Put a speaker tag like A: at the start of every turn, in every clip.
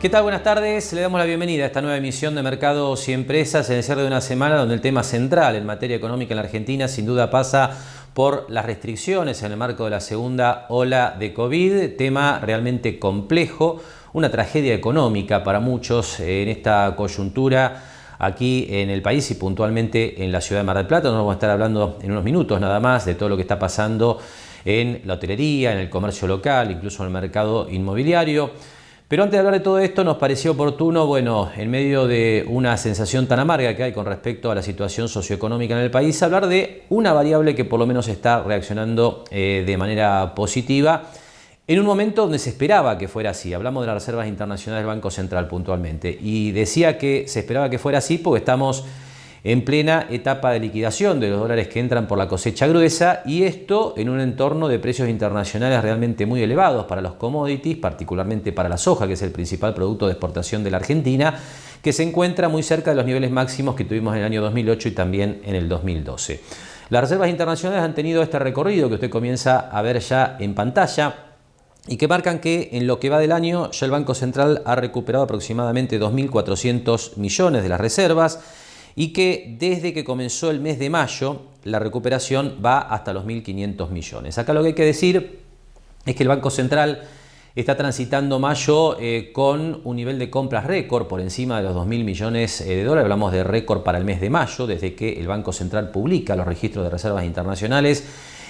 A: ¿Qué tal? Buenas tardes. Le damos la bienvenida a esta nueva emisión de Mercados y Empresas en el cierre de una semana donde el tema central en materia económica en la Argentina sin duda pasa por las restricciones en el marco de la segunda ola de COVID, tema realmente complejo, una tragedia económica para muchos en esta coyuntura aquí en el país y puntualmente en la ciudad de Mar del Plata. Nos vamos a estar hablando en unos minutos nada más de todo lo que está pasando en la hotelería, en el comercio local, incluso en el mercado inmobiliario. Pero antes de hablar de todo esto, nos pareció oportuno, en medio de una sensación tan amarga que hay con respecto a la situación socioeconómica en el país, hablar de una variable que por lo menos está reaccionando de manera positiva en un momento donde se esperaba que fuera así. Hablamos de las reservas internacionales del Banco Central puntualmente. Y decía que se esperaba que fuera así porque estamos en plena etapa de liquidación de los dólares que entran por la cosecha gruesa, y esto en un entorno de precios internacionales realmente muy elevados para los commodities, particularmente para la soja, que es el principal producto de exportación de la Argentina, que se encuentra muy cerca de los niveles máximos que tuvimos en el año 2008 y también en el 2012. Las reservas internacionales han tenido este recorrido que usted comienza a ver ya en pantalla y que marcan que en lo que va del año ya el Banco Central ha recuperado aproximadamente 2.400 millones de las reservas, y que desde que comenzó el mes de mayo la recuperación va hasta los 1.500 millones. Acá lo que hay que decir es que el Banco Central está transitando mayo con un nivel de compras récord por encima de los 2.000 millones de dólares. Hablamos de récord para el mes de mayo, desde que el Banco Central publica los registros de reservas internacionales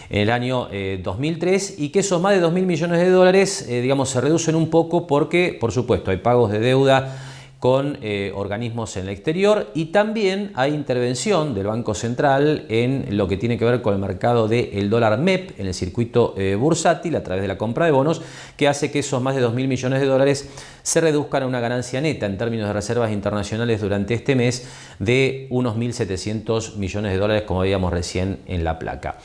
A: en el año 2003, y que esos más de 2.000 millones de dólares se reducen un poco porque, por supuesto, hay pagos de deuda con organismos en el exterior, y también hay intervención del Banco Central en lo que tiene que ver con el mercado del dólar MEP en el circuito bursátil a través de la compra de bonos, que hace que esos más de 2.000 millones de dólares se reduzcan a una ganancia neta en términos de reservas internacionales durante este mes de unos 1.700 millones de dólares, como veíamos recién en la placa.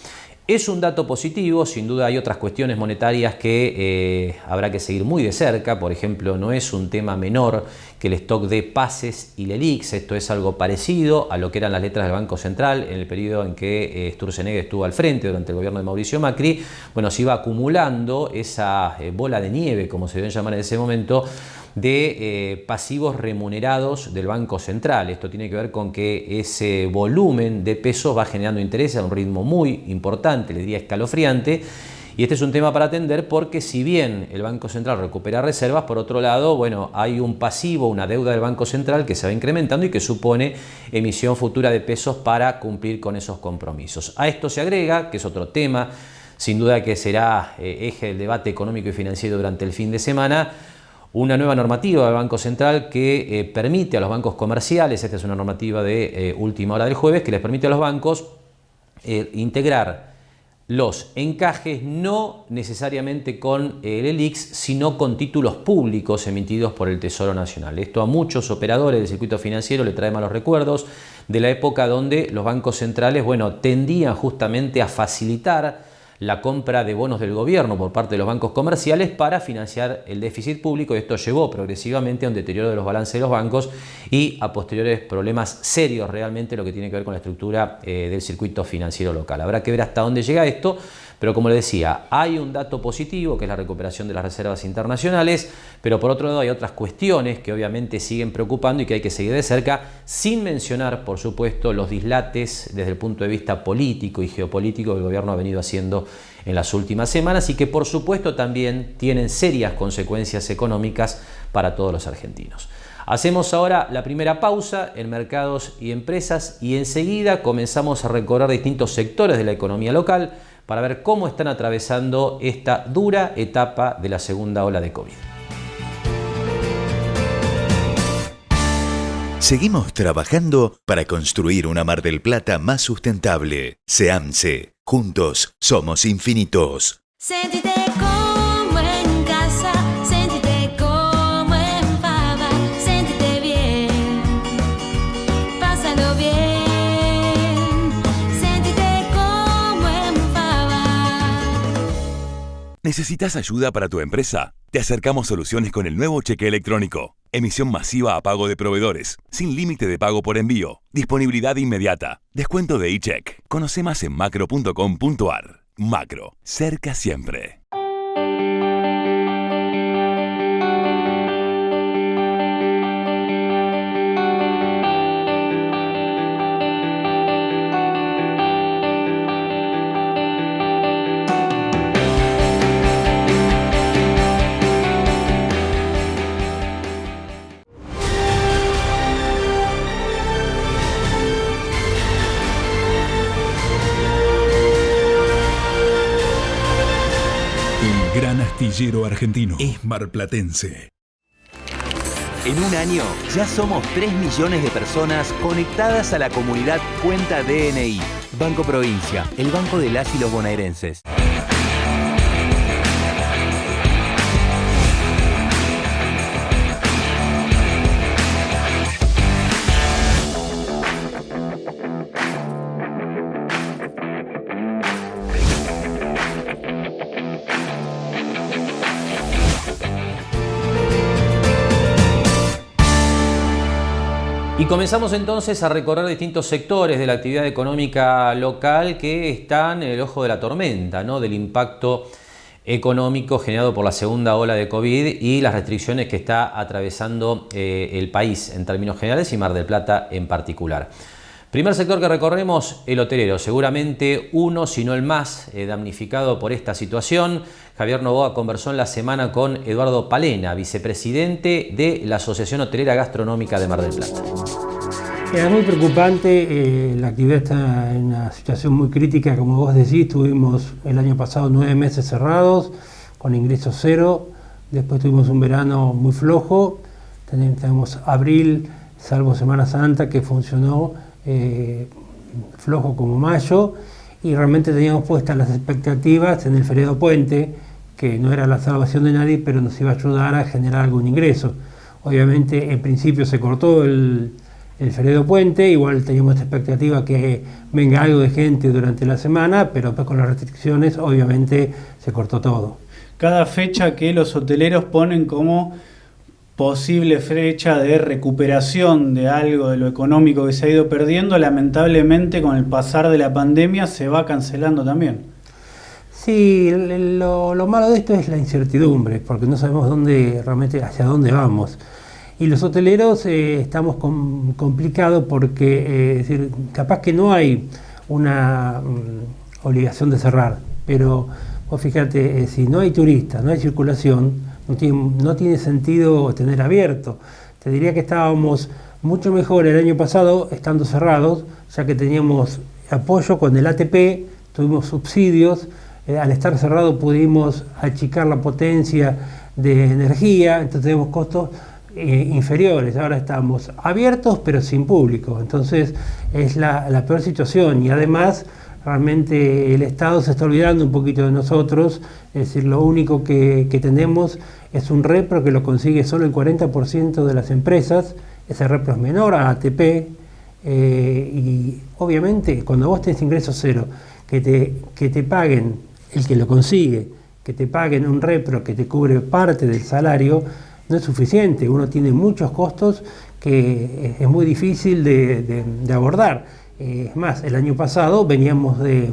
A: Es un dato positivo, sin duda hay otras cuestiones monetarias que habrá que seguir muy de cerca. Por ejemplo, no es un tema menor que el stock de pases y LELIQs. Esto es algo parecido a lo que eran las letras del Banco Central en el periodo en que Sturzenegger estuvo al frente durante el gobierno de Mauricio Macri. Se iba acumulando esa bola de nieve, como se deben llamar en ese momento, de pasivos remunerados del Banco Central. Esto tiene que ver con que ese volumen de pesos va generando interés a un ritmo muy importante, le diría escalofriante, y este es un tema para atender porque si bien el Banco Central recupera reservas, por otro lado, hay un pasivo, una deuda del Banco Central que se va incrementando y que supone emisión futura de pesos para cumplir con esos compromisos. A esto se agrega, que es otro tema, sin duda que será eje del debate económico y financiero durante el fin de semana, una nueva normativa del Banco Central que permite a los bancos comerciales, esta es una normativa de última hora del jueves, que les permite a los bancos integrar los encajes no necesariamente con LELIQs, sino con títulos públicos emitidos por el Tesoro Nacional. Esto a muchos operadores del circuito financiero le trae malos recuerdos de la época donde los bancos centrales tendían justamente a facilitar la compra de bonos del gobierno por parte de los bancos comerciales para financiar el déficit público, y esto llevó progresivamente a un deterioro de los balances de los bancos y a posteriores problemas serios realmente lo que tiene que ver con la estructura del circuito financiero local. Habrá que ver hasta dónde llega esto, pero como les decía, hay un dato positivo que es la recuperación de las reservas internacionales, pero por otro lado hay otras cuestiones que obviamente siguen preocupando y que hay que seguir de cerca, sin mencionar, por supuesto, los dislates desde el punto de vista político y geopolítico que el gobierno ha venido haciendo en las últimas semanas y que por supuesto también tienen serias consecuencias económicas para todos los argentinos. Hacemos ahora la primera pausa en Mercados y Empresas y enseguida comenzamos a recorrer distintos sectores de la economía local para ver cómo están atravesando esta dura etapa de la segunda ola de COVID.
B: Seguimos trabajando para construir una Mar del Plata más sustentable. SEAMSE. Juntos somos infinitos.
C: Sentite como en casa, sentite como en Fava, sentite bien, pásalo bien, sentite como en Fava.
D: ¿Necesitas ayuda para tu empresa? Te acercamos soluciones con el nuevo cheque electrónico. Emisión masiva a pago de proveedores, sin límite de pago por envío, disponibilidad inmediata, descuento de e-check. Conoce más en macro.com.ar. Macro, cerca siempre.
E: gran astillero argentino es marplatense.
F: En un año ya somos 3 millones de personas conectadas a la comunidad Cuenta DNI. Banco Provincia, el banco de las y los bonaerenses.
A: Y comenzamos entonces a recorrer distintos sectores de la actividad económica local que están en el ojo de la tormenta, ¿no? Del impacto económico generado por la segunda ola de COVID y las restricciones que está atravesando el país en términos generales y Mar del Plata en particular. Primer sector que recorremos, el hotelero, seguramente uno, si no el más damnificado por esta situación. Javier Novoa conversó en la semana con Eduardo Palena, vicepresidente de la Asociación Hotelera Gastronómica de Mar del Plata.
G: Es muy preocupante, la actividad está en una situación muy crítica, como vos decís, tuvimos el año pasado 9 meses cerrados, con ingresos cero, después tuvimos un verano muy flojo, tenemos abril, salvo Semana Santa, que funcionó flojo como mayo, y realmente teníamos puestas las expectativas en el feriado puente, que no era la salvación de nadie, pero nos iba a ayudar a generar algún ingreso. Obviamente en principio se cortó el feriado puente, igual teníamos esta expectativa que venga algo de gente durante la semana, pero después con las restricciones obviamente se cortó todo.
H: Cada fecha que los hoteleros ponen como posible fecha de recuperación de algo de lo económico que se ha ido perdiendo, lamentablemente con el pasar de la pandemia se va cancelando también.
G: Sí, lo malo de esto es la incertidumbre, porque no sabemos realmente hacia dónde vamos. Y los hoteleros estamos complicados porque es decir, capaz que no hay una obligación de cerrar, pero vos fíjate, si no hay turistas, no hay circulación, no tiene sentido tener abierto. Te diría que estábamos mucho mejor el año pasado estando cerrados, ya que teníamos apoyo con el ATP, tuvimos subsidios, al estar cerrado pudimos achicar la potencia de energía, entonces tenemos costos inferiores. Ahora estamos abiertos pero sin público, entonces es la peor situación, y además realmente el Estado se está olvidando un poquito de nosotros, es decir, lo único que tenemos es un repro que lo consigue solo el 40% de las empresas, ese repro es menor a ATP, y obviamente cuando vos tenés ingresos cero, que te paguen, el que lo consigue, que te paguen un repro que te cubre parte del salario, no es suficiente, uno tiene muchos costos que es muy difícil de abordar. Es más, el año pasado veníamos de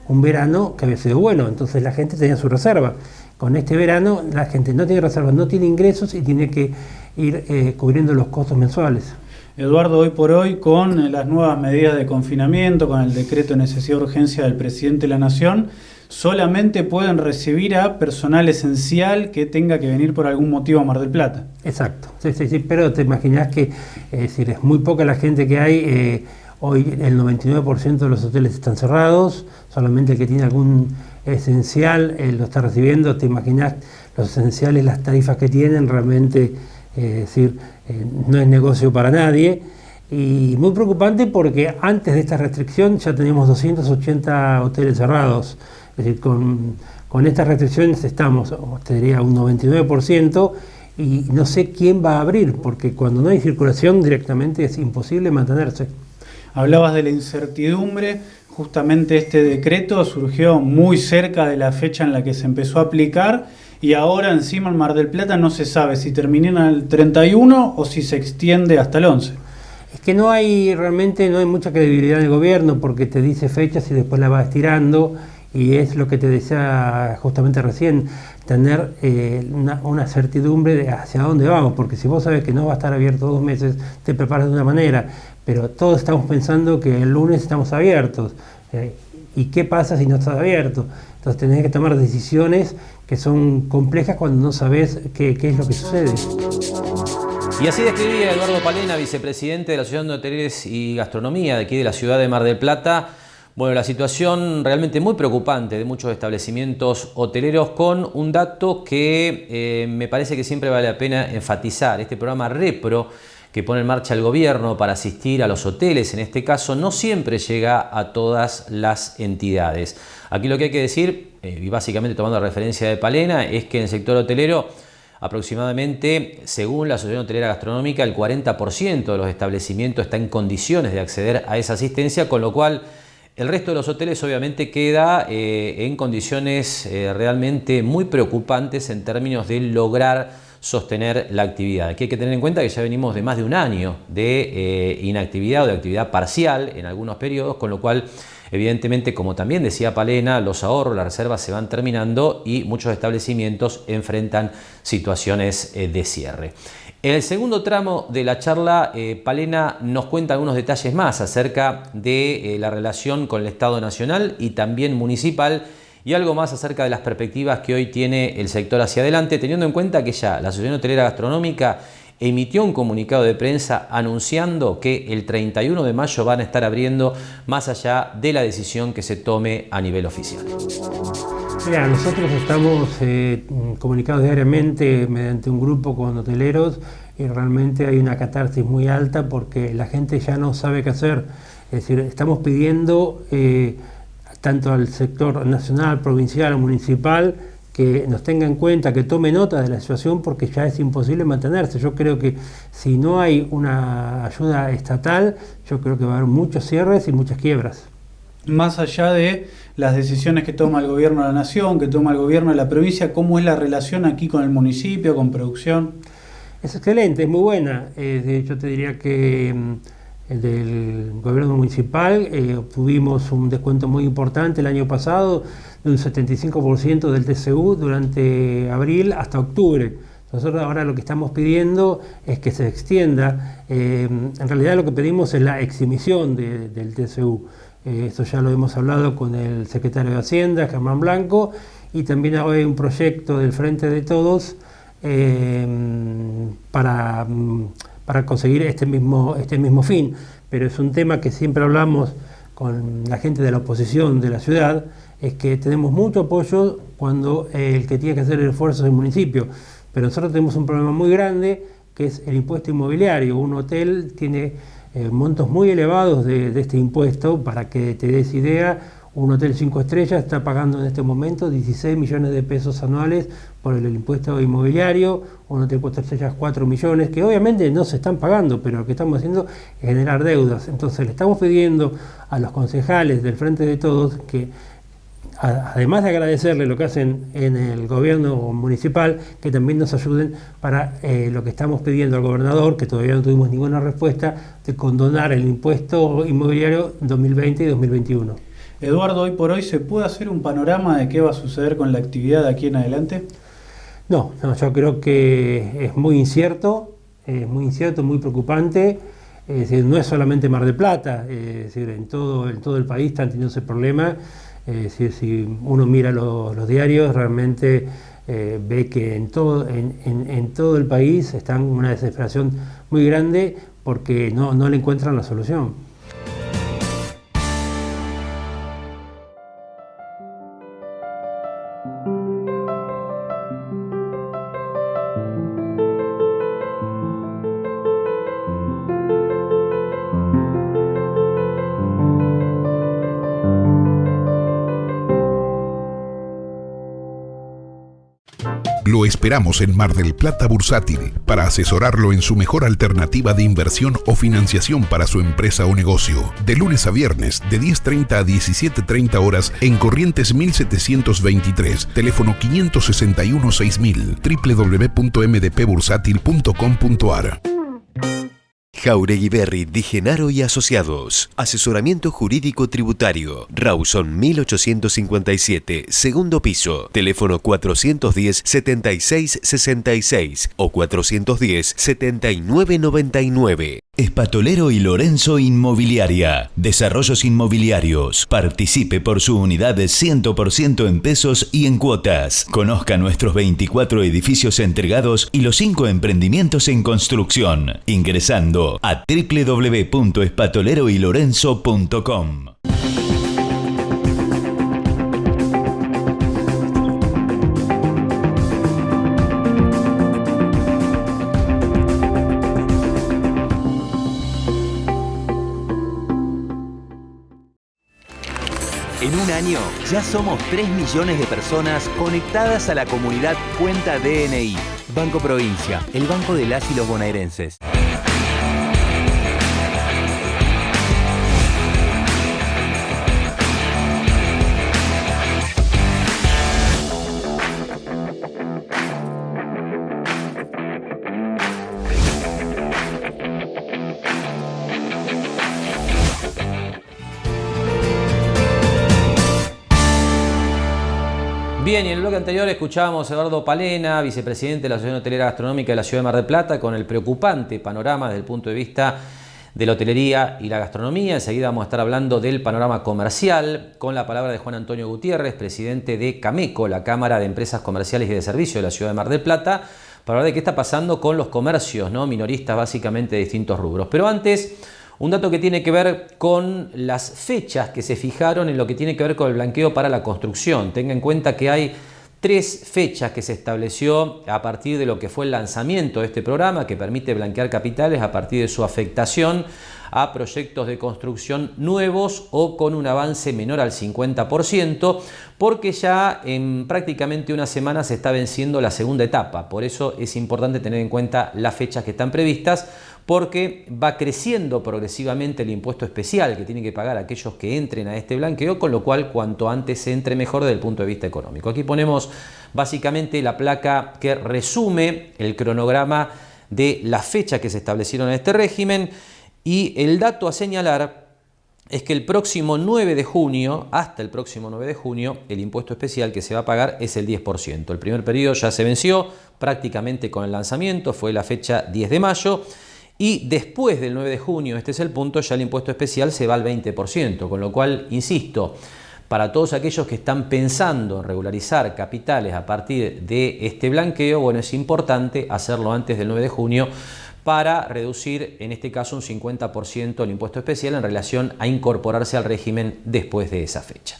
G: un verano que había sido bueno, entonces la gente tenía su reserva. Con este verano la gente no tiene reserva, no tiene ingresos y tiene que ir cubriendo los costos mensuales.
H: Eduardo, hoy por hoy, con las nuevas medidas de confinamiento, con el decreto de necesidad de urgencia del presidente de la Nación, solamente pueden recibir a personal esencial que tenga que venir por algún motivo a Mar del Plata.
G: Exacto, sí, pero te imaginas que es muy poca la gente que hay. Hoy el 99% de los hoteles están cerrados, solamente el que tiene algún esencial lo está recibiendo. Te imaginas los esenciales, las tarifas que tienen, realmente no es negocio para nadie. Y muy preocupante porque antes de esta restricción ya teníamos 280 hoteles cerrados. Es decir, con estas restricciones estamos, te diría, un 99%, y no sé quién va a abrir, porque cuando no hay circulación directamente es imposible mantenerse.
H: Hablabas de la incertidumbre, justamente este decreto surgió muy cerca de la fecha en la que se empezó a aplicar, y ahora encima en Mar del Plata no se sabe si termina el 31 o si se extiende hasta el 11.
G: Es que realmente no hay mucha credibilidad en el gobierno, porque te dice fechas y después la va estirando, y es lo que te decía justamente recién, tener una certidumbre de hacia dónde vamos, porque si vos sabes que no va a estar abierto 2 meses, te preparas de una manera, pero todos estamos pensando que el lunes estamos abiertos, ¿y qué pasa si no estás abierto? Entonces tenés que tomar decisiones que son complejas cuando no sabes qué es lo que sucede.
A: Y así describía Eduardo Palena, vicepresidente de la Asociación de Hoteles y Gastronomía de aquí de la ciudad de Mar del Plata, Bueno, la situación realmente muy preocupante de muchos establecimientos hoteleros, con un dato que me parece que siempre vale la pena enfatizar. Este programa Repro que pone en marcha el gobierno para asistir a los hoteles, en este caso, no siempre llega a todas las entidades. Aquí lo que hay que decir, y básicamente tomando la referencia de Palena, es que en el sector hotelero aproximadamente, según la Asociación Hotelera Gastronómica, el 40% de los establecimientos está en condiciones de acceder a esa asistencia, con lo cual el resto de los hoteles obviamente queda en condiciones realmente muy preocupantes en términos de lograr sostener la actividad. Aquí hay que tener en cuenta que ya venimos de más de un año de inactividad o de actividad parcial en algunos periodos, con lo cual evidentemente, como también decía Palena, los ahorros, las reservas se van terminando y muchos establecimientos enfrentan situaciones de cierre. En el segundo tramo de la charla, Palena nos cuenta algunos detalles más acerca de la relación con el Estado nacional y también municipal, y algo más acerca de las perspectivas que hoy tiene el sector hacia adelante, teniendo en cuenta que ya la Asociación Hotelera Gastronómica emitió un comunicado de prensa anunciando que el 31 de mayo van a estar abriendo, más allá de la decisión que se tome a nivel oficial.
G: Mira, nosotros estamos comunicados diariamente mediante un grupo con hoteleros y realmente hay una catarsis muy alta porque la gente ya no sabe qué hacer. Es decir, estamos pidiendo tanto al sector nacional, provincial o municipal que nos tenga en cuenta, que tome nota de la situación, porque ya es imposible mantenerse. Yo creo que si no hay una ayuda estatal, yo creo que va a haber muchos cierres y muchas quiebras.
H: Más allá de las decisiones que toma el gobierno de la nación, que toma el gobierno de la provincia, ¿cómo es la relación aquí con el municipio, con producción?
G: Es excelente, es muy buena. De hecho, te diría que del gobierno municipal obtuvimos un descuento muy importante el año pasado, de un 75% del TCU durante abril hasta octubre. Nosotros ahora lo que estamos pidiendo es que se extienda. En realidad lo que pedimos es la exhibición del TCU. Esto ya lo hemos hablado con el secretario de Hacienda, Germán Blanco, y también hay un proyecto del Frente de Todos para conseguir este mismo fin. Pero es un tema que siempre hablamos con la gente de la oposición de la ciudad, es que tenemos mucho apoyo cuando el que tiene que hacer el esfuerzo es el municipio. Pero nosotros tenemos un problema muy grande, que es el impuesto inmobiliario. Un hotel tiene montos muy elevados de este impuesto. Para que te des idea, un hotel 5 estrellas está pagando en este momento 16 millones de pesos anuales por el impuesto inmobiliario, un hotel 4 estrellas 4 millones, que obviamente no se están pagando, pero lo que estamos haciendo es generar deudas. Entonces le estamos pidiendo a los concejales del Frente de Todos que, además de agradecerle lo que hacen en el gobierno municipal, que también nos ayuden para lo que estamos pidiendo al gobernador, que todavía no tuvimos ninguna respuesta, de condonar el impuesto inmobiliario 2020 y 2021.
H: Eduardo, hoy por hoy, ¿se puede hacer un panorama de qué va a suceder con la actividad de aquí en adelante?
G: No, yo creo que es muy incierto, muy preocupante. Es decir, no es solamente Mar del Plata, es decir, en todo el país están teniendo ese problema. Es decir, si uno mira los diarios, realmente ve que en todo el país está una desesperación muy grande porque no le encuentran la solución.
E: Lo esperamos en Mar del Plata Bursátil para asesorarlo en su mejor alternativa de inversión o financiación para su empresa o negocio. De lunes a viernes, de 10:30 a 17:30 horas en Corrientes 1723, teléfono 561-6000, www.mdpbursátil.com.ar.
B: Jauregui Berry Di Genaro y Asociados. Asesoramiento jurídico tributario. Rawson 1857, segundo piso. Teléfono 410-7666 o 410-7999. Espatolero y Lorenzo Inmobiliaria. Desarrollos inmobiliarios. Participe por su unidad de 100% en pesos y en cuotas. Conozca nuestros 24 edificios entregados y los 5 emprendimientos en construcción. Ingresando a www.espatoleroylorenzo.com.
F: año ya somos 3 millones de personas conectadas a la comunidad Cuenta DNI. Banco Provincia, el banco de las y los bonaerenses.
A: Bien, y en el bloque anterior escuchábamos a Eduardo Palena, vicepresidente de la Asociación Hotelera Gastronómica de la Ciudad de Mar del Plata, con el preocupante panorama desde el punto de vista de la hotelería y la gastronomía. Enseguida vamos a estar hablando del panorama comercial, con la palabra de Juan Antonio Gutiérrez, presidente de CAMECO, la Cámara de Empresas Comerciales y de Servicio de la Ciudad de Mar del Plata, para hablar de qué está pasando con los comercios, ¿no?, minoristas básicamente de distintos rubros. Pero antes, un dato que tiene que ver con las fechas que se fijaron en lo que tiene que ver con el blanqueo para la construcción. Tenga en cuenta que hay 3 fechas que se estableció a partir de lo que fue el lanzamiento de este programa, que permite blanquear capitales a partir de su afectación a proyectos de construcción nuevos o con un avance menor al 50%, porque ya en prácticamente una semana se está venciendo la segunda etapa. Por eso es importante tener en cuenta las fechas que están previstas, porque va creciendo progresivamente el impuesto especial que tienen que pagar aquellos que entren a este blanqueo, con lo cual cuanto antes se entre mejor desde el punto de vista económico. Aquí ponemos básicamente la placa que resume el cronograma de las fechas que se establecieron en este régimen, y el dato a señalar es que el próximo 9 de junio, hasta el próximo 9 de junio, el impuesto especial que se va a pagar es el 10%. El primer periodo ya se venció prácticamente con el lanzamiento, fue la fecha 10 de mayo, y después del 9 de junio, este es el punto, ya el impuesto especial se va al 20%, con lo cual, insisto, para todos aquellos que están pensando en regularizar capitales a partir de este blanqueo, bueno, es importante hacerlo antes del 9 de junio para reducir, en este caso, un 50% el impuesto especial en relación a incorporarse al régimen después de esa fecha.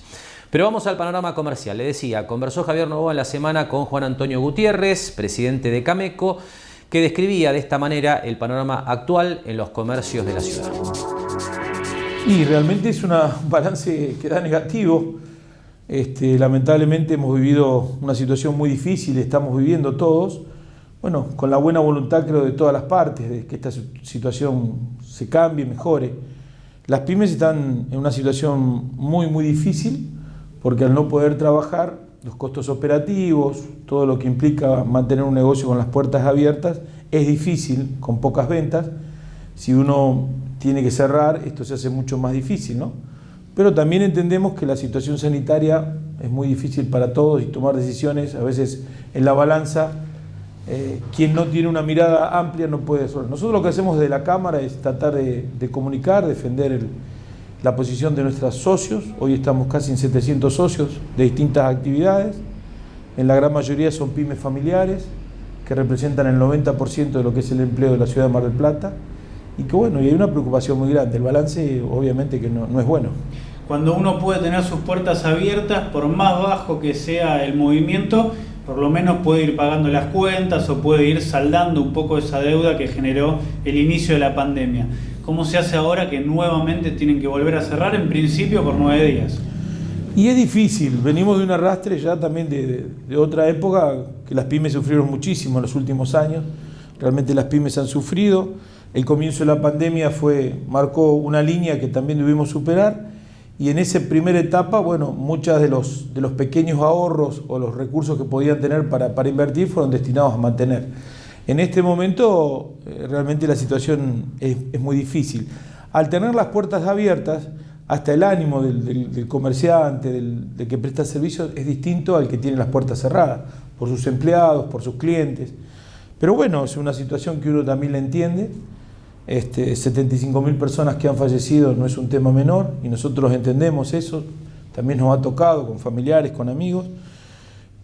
A: Pero vamos al panorama comercial. Le decía, conversó Javier Novoa en la semana con Juan Antonio Gutiérrez, presidente de CAMECO, que describía de esta manera el panorama actual en los comercios de la ciudad.
I: Y realmente es un balance que da negativo. Lamentablemente hemos vivido una situación muy difícil, estamos viviendo todos, bueno, con la buena voluntad creo de todas las partes, de que esta situación se cambie, mejore. Las pymes están en una situación muy difícil, porque al no poder trabajar, los costos operativos, todo lo que implica mantener un negocio con las puertas abiertas, es difícil, con pocas ventas. Si uno tiene que cerrar, esto se hace mucho más difícil, ¿no? Pero también entendemos que la situación sanitaria es muy difícil para todos y tomar decisiones, a veces en la balanza, quien no tiene una mirada amplia no puede resolver. Nosotros lo que hacemos desde la Cámara es tratar de comunicar, defender la posición de nuestros socios. Hoy estamos casi en 700 socios de distintas actividades. En la gran mayoría son pymes familiares que representan el 90% de lo que es el empleo de la ciudad de Mar del Plata. Y que bueno, y hay una preocupación muy grande. El balance obviamente que no es bueno.
H: Cuando uno puede tener sus puertas abiertas, por más bajo que sea el movimiento, por lo menos puede ir pagando las cuentas o puede ir saldando un poco esa deuda que generó el inicio de la pandemia. ¿Cómo se hace ahora que nuevamente tienen que volver a cerrar, en principio por 9 días?
I: Y es difícil, venimos de un arrastre ya también de otra época, que las pymes sufrieron muchísimo en los últimos años. Realmente las pymes han sufrido. El comienzo de la pandemia marcó una línea que también debimos superar, y en esa primera etapa, bueno, muchos de los pequeños ahorros o los recursos que podían tener para invertir fueron destinados a mantener. En este momento realmente la situación es muy difícil. Al tener las puertas abiertas, hasta el ánimo del comerciante, del que presta servicios, es distinto al que tiene las puertas cerradas, por sus empleados, por sus clientes. Pero bueno, es una situación que uno también la entiende. 75.000 personas que han fallecido no es un tema menor, y nosotros entendemos eso, también nos ha tocado con familiares, con amigos.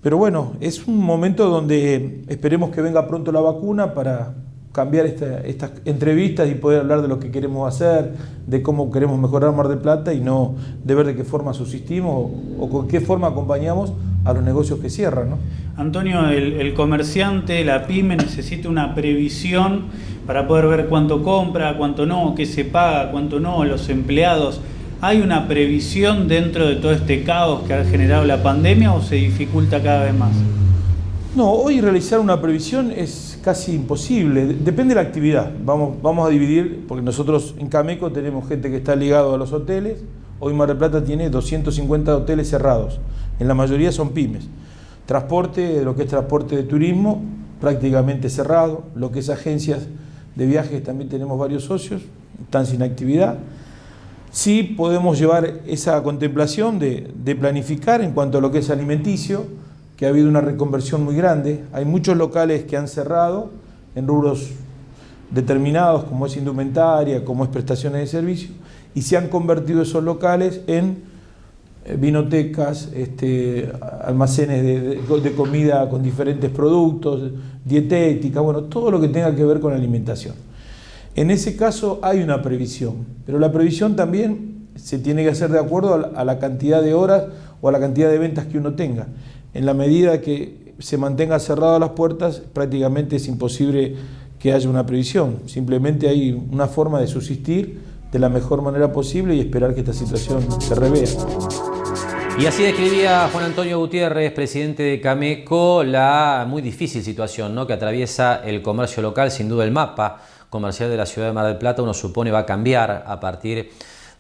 I: Pero bueno, es un momento donde esperemos que venga pronto la vacuna para cambiar estas entrevistas y poder hablar de lo que queremos hacer, de cómo queremos mejorar Mar del Plata, y no de ver de qué forma subsistimos o con qué forma acompañamos a los negocios que cierran, ¿no?
H: Antonio, el comerciante, la pyme necesita una previsión para poder ver cuánto compra, cuánto no, qué se paga, cuánto no, los empleados. ¿Hay una previsión dentro de todo este caos que ha generado la pandemia o se dificulta cada vez más?
I: No, hoy realizar una previsión es casi imposible, depende de la actividad. Vamos a dividir, porque nosotros en Cameco tenemos gente que está ligado a los hoteles. Hoy Mar del Plata tiene 250 hoteles cerrados, en la mayoría son pymes. Transporte, lo que es transporte de turismo, prácticamente cerrado. Lo que es agencias de viajes, también tenemos varios socios, están sin actividad. Sí podemos llevar esa contemplación de planificar en cuanto a lo que es alimenticio, que ha habido una reconversión muy grande. Hay muchos locales que han cerrado en rubros determinados, como es indumentaria, como es prestaciones de servicio, y se han convertido esos locales en vinotecas, almacenes de comida con diferentes productos, dietética, bueno, todo lo que tenga que ver con alimentación. En ese caso hay una previsión, pero la previsión también se tiene que hacer de acuerdo a la cantidad de horas o a la cantidad de ventas que uno tenga. En la medida que se mantengan cerradas las puertas, prácticamente es imposible que haya una previsión. Simplemente hay una forma de subsistir de la mejor manera posible y esperar que esta situación se revea.
A: Y así describía Juan Antonio Gutiérrez, presidente de Cameco, la muy difícil situación, ¿no?, que atraviesa el comercio local. Sin duda el mapa comercial de la ciudad de Mar del Plata, uno supone, va a cambiar a partir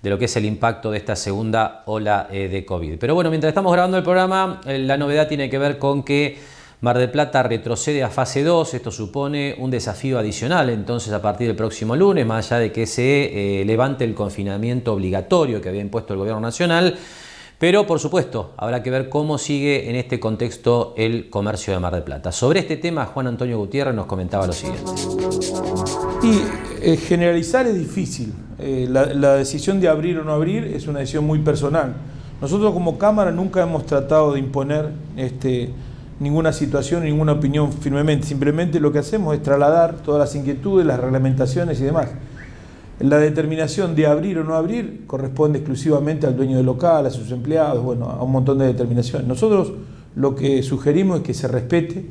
A: de lo que es el impacto de esta segunda ola de COVID. Pero bueno, mientras estamos grabando el programa, la novedad tiene que ver con que Mar del Plata retrocede a fase 2. Esto supone un desafío adicional entonces a partir del próximo lunes, más allá de que se levante el confinamiento obligatorio que había impuesto el gobierno nacional. Pero por supuesto habrá que ver cómo sigue en este contexto el comercio de Mar del Plata. Sobre este tema Juan Antonio Gutiérrez nos comentaba lo siguiente.
I: Y generalizar es difícil. La decisión de abrir o no abrir es una decisión muy personal. Nosotros como Cámara nunca hemos tratado de imponer ninguna situación, ninguna opinión firmemente. Simplemente lo que hacemos es trasladar todas las inquietudes, las reglamentaciones y demás. La determinación de abrir o no abrir corresponde exclusivamente al dueño del local, a sus empleados, bueno, a un montón de determinaciones. Nosotros lo que sugerimos es que se respete,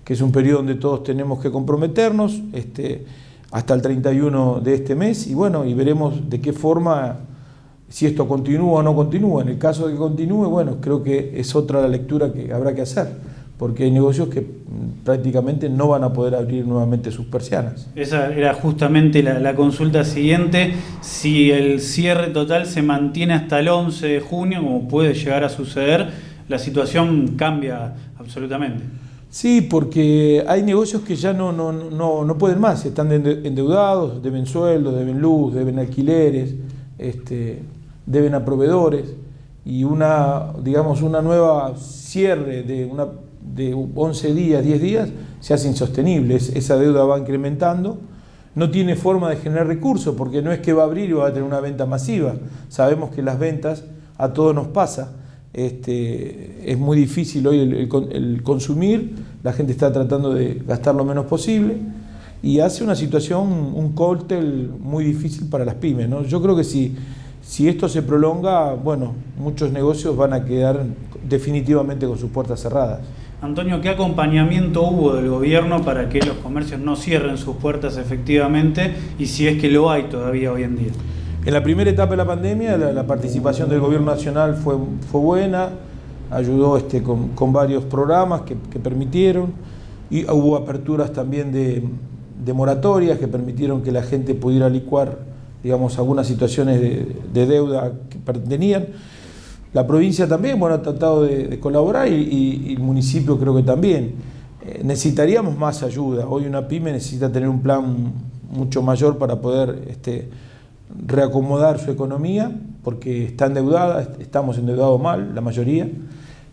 I: que es un periodo donde todos tenemos que comprometernos hasta el 31 de este mes y bueno, y veremos de qué forma, si esto continúa o no continúa. En el caso de que continúe, bueno, creo que es otra la lectura que habrá que hacer, porque hay negocios que prácticamente no van a poder abrir nuevamente sus persianas.
H: Esa era justamente la consulta siguiente, si el cierre total se mantiene hasta el 11 de junio, como puede llegar a suceder, la situación cambia absolutamente.
I: Sí, porque hay negocios que ya no pueden más, están endeudados, deben sueldos, deben luz, deben alquileres, deben a proveedores, y una nueva cierre de 11 días, 10 días, se hace insostenible. Esa deuda va incrementando, no tiene forma de generar recursos, porque no es que va a abrir y va a tener una venta masiva. Sabemos que las ventas a todos nos pasa. Es muy difícil hoy el consumir, la gente está tratando de gastar lo menos posible y hace una situación, un cóctel muy difícil para las pymes, ¿no? Yo creo que si esto se prolonga, bueno, muchos negocios van a quedar definitivamente con sus puertas cerradas.
H: Antonio, ¿qué acompañamiento hubo del gobierno para que los comercios no cierren sus puertas efectivamente y si es que lo hay todavía hoy en día?
I: En la primera etapa de la pandemia, la participación del gobierno nacional fue buena, ayudó con varios programas que permitieron, y hubo aperturas también de moratorias que permitieron que la gente pudiera licuar, digamos, algunas situaciones de deuda que tenían. La provincia también, bueno, ha tratado de colaborar y el municipio creo que también. Necesitaríamos más ayuda. Hoy una pyme necesita tener un plan mucho mayor para poder reacomodar su economía, porque está endeudada, estamos endeudados mal, la mayoría.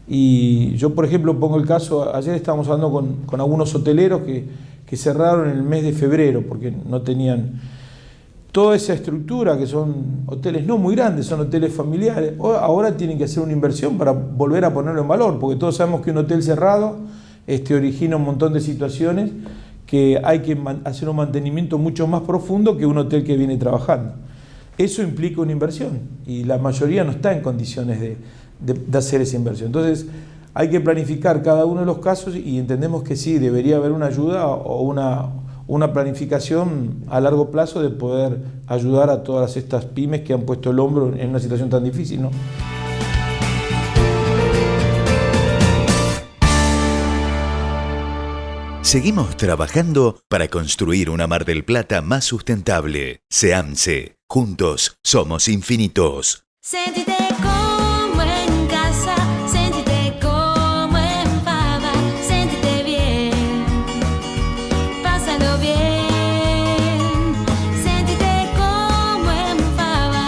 I: Y yo, por ejemplo, pongo el caso, ayer estábamos hablando con algunos hoteleros que cerraron en el mes de febrero porque no tenían toda esa estructura, que son hoteles no muy grandes, son hoteles familiares. Ahora tienen que hacer una inversión para volver a ponerlo en valor, porque todos sabemos que un hotel cerrado origina un montón de situaciones que hay que hacer un mantenimiento mucho más profundo que un hotel que viene trabajando. Eso implica una inversión y la mayoría no está en condiciones de hacer esa inversión. Entonces hay que planificar cada uno de los casos y entendemos que sí, debería haber una ayuda o una planificación a largo plazo de poder ayudar a todas estas pymes que han puesto el hombro en una situación tan difícil, ¿no?
B: Seguimos trabajando para construir una Mar del Plata más sustentable. SEAMSE. Juntos somos infinitos.
C: Sentite como en casa, sentite como en Fava, sentite bien, pásalo bien, sentite como en Fava.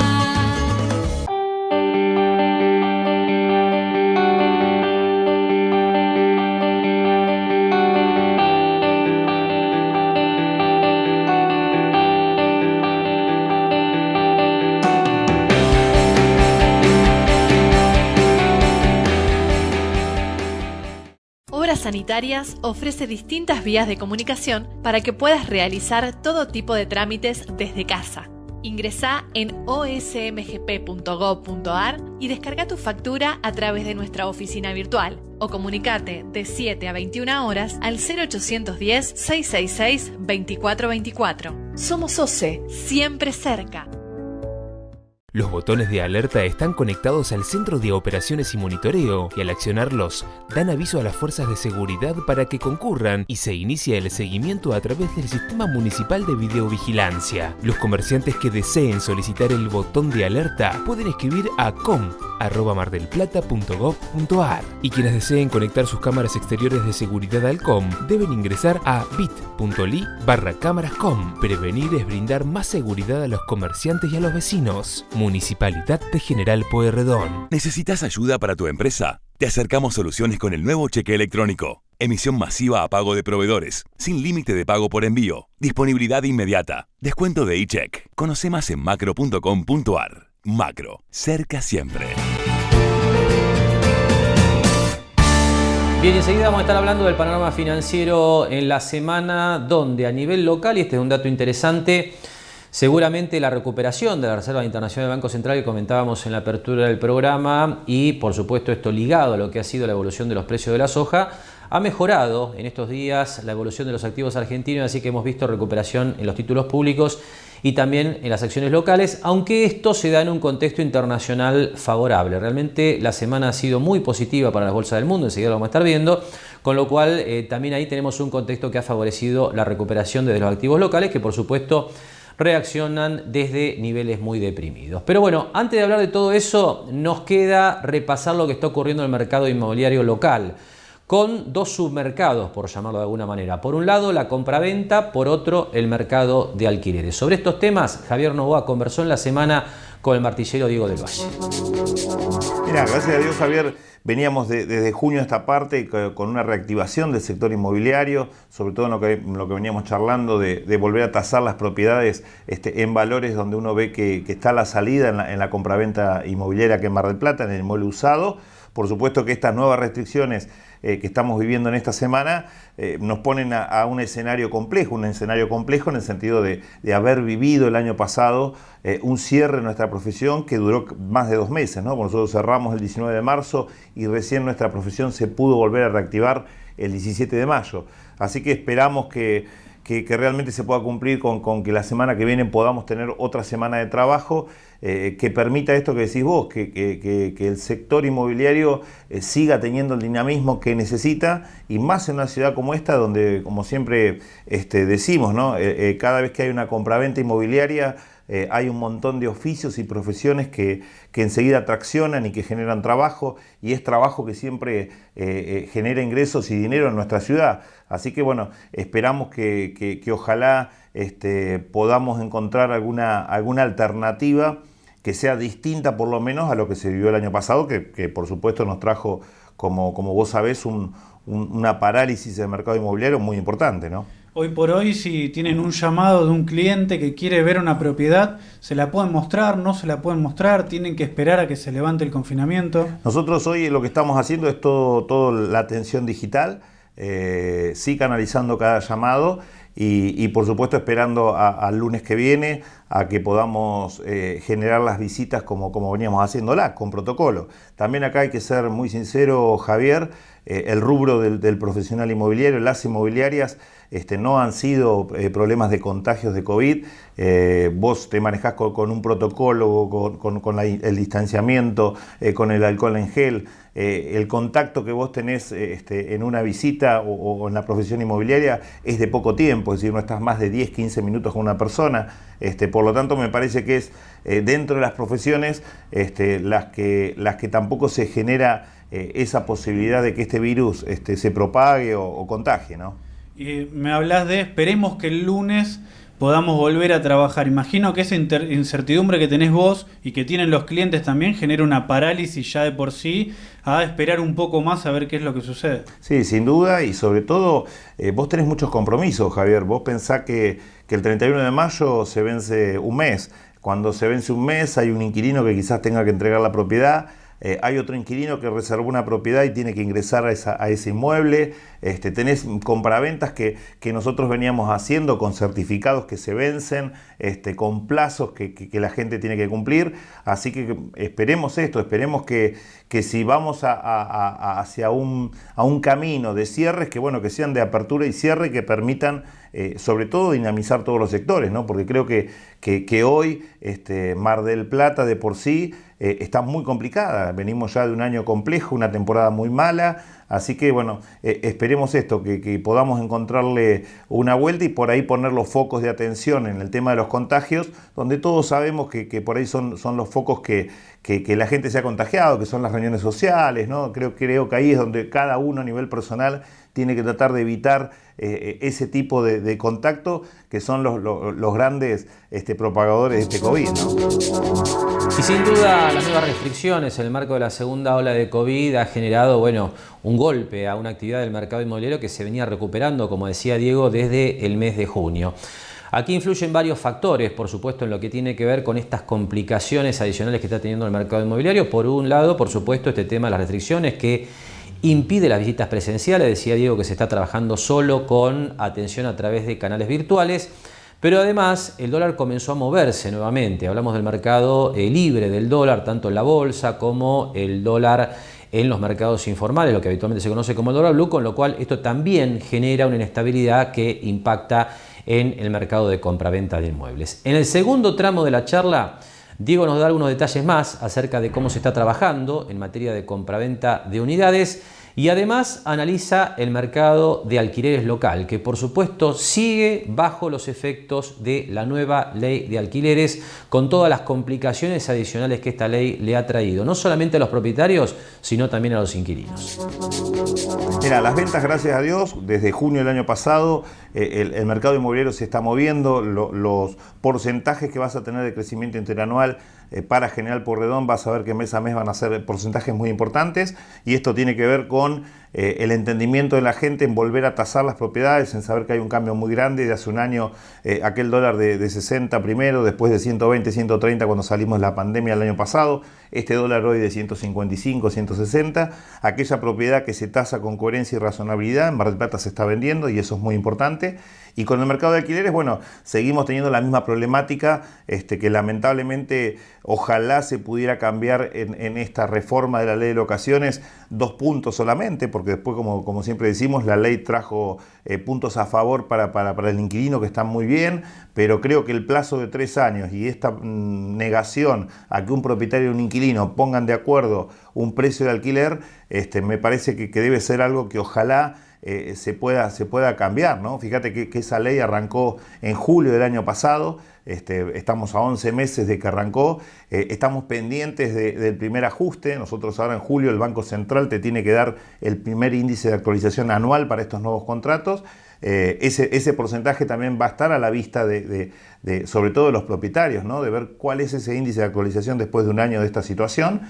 J: Obras Sanitarias ofrece distintas vías de comunicación para que puedas realizar todo tipo de trámites desde casa. Ingresá en osmgp.gov.ar y descarga tu factura a través de nuestra oficina virtual o comunicate de 7 a 21 horas al 0810-666-2424. Somos OCE, siempre cerca.
F: Los botones de alerta están conectados al centro de operaciones y monitoreo y al accionarlos dan aviso a las fuerzas de seguridad para que concurran y se inicia el seguimiento a través del sistema municipal de videovigilancia. Los comerciantes que deseen solicitar el botón de alerta pueden escribir a com@mardelplata.gov.ar y quienes deseen conectar sus cámaras exteriores de seguridad al com deben ingresar a bit.ly/cámarascom. Prevenir es brindar más seguridad a los comerciantes y a los vecinos. Municipalidad de General Pueyrredón.
D: ¿Necesitas ayuda para tu empresa? Te acercamos soluciones con el nuevo cheque electrónico. Emisión masiva a pago de proveedores, sin límite de pago por envío, disponibilidad inmediata, descuento de e-check. Conoce más en macro.com.ar. Macro, cerca siempre.
A: Bien, enseguida vamos a estar hablando del panorama financiero en la semana, donde a nivel local, y este es un dato interesante, seguramente la recuperación de la Reserva Internacional del Banco Central que comentábamos en la apertura del programa y por supuesto esto ligado a lo que ha sido la evolución de los precios de la soja, ha mejorado en estos días la evolución de los activos argentinos, así que hemos visto recuperación en los títulos públicos y también en las acciones locales, aunque esto se da en un contexto internacional favorable. Realmente la semana ha sido muy positiva para las bolsas del mundo, enseguida lo vamos a estar viendo, con lo cual también ahí tenemos un contexto que ha favorecido la recuperación de los activos locales, que por supuesto reaccionan desde niveles muy deprimidos. Pero bueno, antes de hablar de todo eso, nos queda repasar lo que está ocurriendo en el mercado inmobiliario local, con dos submercados, por llamarlo de alguna manera. Por un lado, la compraventa, por otro, el mercado de alquileres. Sobre estos temas, Javier Novoa conversó en la semana con el martillero Diego del Valle.
K: Mira, gracias a Dios, Javier, veníamos desde junio a esta parte con una reactivación del sector inmobiliario, sobre todo en lo que veníamos charlando de volver a tasar las propiedades en valores donde uno ve que está la salida en la compraventa inmobiliaria que en Mar del Plata, en el inmueble usado. Por supuesto que estas nuevas restricciones que estamos viviendo en esta semana nos ponen a un escenario complejo en el sentido de haber vivido el año pasado un cierre en nuestra profesión que duró más de 2 meses, ¿no? Nosotros cerramos el 19 de marzo y recién nuestra profesión se pudo volver a reactivar el 17 de mayo. Así que esperamos que realmente se pueda cumplir con que la semana que viene podamos tener otra semana de trabajo que permita esto que decís vos, que el sector inmobiliario siga teniendo el dinamismo que necesita, y más en una ciudad como esta, donde, como siempre decimos, ¿no? Cada vez que hay una compraventa inmobiliaria hay un montón de oficios y profesiones que enseguida traccionan y que generan trabajo, y es trabajo que siempre genera ingresos y dinero en nuestra ciudad. Así que bueno, esperamos que ojalá podamos encontrar alguna alternativa que sea distinta por lo menos a lo que se vivió el año pasado, que por supuesto nos trajo, como vos sabés, una parálisis del mercado inmobiliario muy importante, ¿no?
H: Hoy por hoy, si tienen un llamado de un cliente que quiere ver una propiedad, ¿se la pueden mostrar? ¿No se la pueden mostrar? ¿Tienen que esperar a que se levante el confinamiento?
K: Nosotros hoy lo que estamos haciendo es todo la atención digital, sí canalizando cada llamado y por supuesto esperando al lunes que viene a que podamos generar las visitas como veníamos haciéndolas, con protocolo. También acá hay que ser muy sincero, Javier, el rubro del profesional inmobiliario, las inmobiliarias, no han sido problemas de contagios de COVID. Vos te manejás con un protocolo, con el distanciamiento, con el alcohol en gel. El contacto que vos tenés en una visita o en la profesión inmobiliaria es de poco tiempo, es decir, no estás más de 10, 15 minutos con una persona. Por lo tanto, me parece que es dentro de las profesiones las que tampoco se genera esa posibilidad de que este virus se propague o contagie, ¿no?
H: Y me hablas de, esperemos que el lunes podamos volver a trabajar. Imagino que esa incertidumbre que tenés vos y que tienen los clientes también genera una parálisis ya de por sí, a esperar un poco más a ver qué es lo que sucede.
K: Sí, sin duda, y sobre todo vos tenés muchos compromisos, Javier. Vos pensás que el 31 de mayo se vence un mes. Cuando se vence un mes hay un inquilino que quizás tenga que entregar la propiedad. Hay otro inquilino que reservó una propiedad y tiene que ingresar a ese inmueble. Tenés compraventas que nosotros veníamos haciendo con certificados que se vencen, con plazos que la gente tiene que cumplir. Así que esperemos esto, esperemos que si vamos hacia un camino de cierres, que sean de apertura y cierre, que permitan sobre todo dinamizar todos los sectores, ¿no? Porque creo que hoy Mar del Plata de por sí está muy complicada. Venimos ya de un año complejo, una temporada muy mala, así que bueno, esperemos esto, que podamos encontrarle una vuelta y por ahí poner los focos de atención en el tema de los contagios, donde todos sabemos que por ahí son los focos que la gente se ha contagiado, que son las reuniones sociales, ¿no? Creo que ahí es donde cada uno a nivel personal tiene que tratar de evitar ese tipo de contacto, que son los grandes propagadores de este COVID, ¿no?
A: Y sin duda las nuevas restricciones en el marco de la segunda ola de COVID ha generado, un golpe a una actividad del mercado inmobiliario que se venía recuperando, como decía Diego, desde el mes de junio. Aquí influyen varios factores, por supuesto, en lo que tiene que ver con estas complicaciones adicionales que está teniendo el mercado inmobiliario. Por un lado, por supuesto, este tema de las restricciones que impide las visitas presenciales. Decía Diego que se está trabajando solo con atención a través de canales virtuales. Pero además el dólar comenzó a moverse nuevamente. Hablamos del mercado libre del dólar, tanto en la bolsa como el dólar en los mercados informales, lo que habitualmente se conoce como el dólar blue, con lo cual esto también genera una inestabilidad que impacta en el mercado de compraventa de inmuebles. En el segundo tramo de la charla, Diego nos da algunos detalles más acerca de cómo se está trabajando en materia de compraventa de unidades y además analiza el mercado de alquileres local, que por supuesto sigue bajo los efectos de la nueva ley de alquileres, con todas las complicaciones adicionales que esta ley le ha traído, no solamente a los propietarios, sino también a los inquilinos.
K: Mira, las ventas, gracias a Dios, desde junio del año pasado, el mercado inmobiliario se está moviendo, los porcentajes que vas a tener de crecimiento interanual para General Pueyrredón, vas a ver que mes a mes van a ser porcentajes muy importantes, y esto tiene que ver con el entendimiento de la gente en volver a tasar las propiedades, en saber que hay un cambio muy grande. De hace un año, aquel dólar de 60 primero, después de 120, 130 cuando salimos de la pandemia el año pasado, este dólar hoy de 155, 160, aquella propiedad que se tasa con coherencia y razonabilidad, en Mar del Plata se está vendiendo y eso es muy importante. Y con el mercado de alquileres, seguimos teniendo la misma problemática que lamentablemente ojalá se pudiera cambiar en esta reforma de la ley de locaciones 2 puntos solamente, porque después, como siempre decimos, la ley trajo puntos a favor para el inquilino que están muy bien, pero creo que el plazo de 3 años y esta negación a que un propietario y un inquilino pongan de acuerdo un precio de alquiler, me parece que debe ser algo que ojalá se pueda cambiar, ¿no? Fíjate que esa ley arrancó en julio del año pasado, estamos a 11 meses de que arrancó, estamos pendientes del primer ajuste. Nosotros ahora en julio el Banco Central te tiene que dar el primer índice de actualización anual para estos nuevos contratos. Ese porcentaje también va a estar a la vista sobre todo de los propietarios, ¿no? De ver cuál es ese índice de actualización después de un año de esta situación.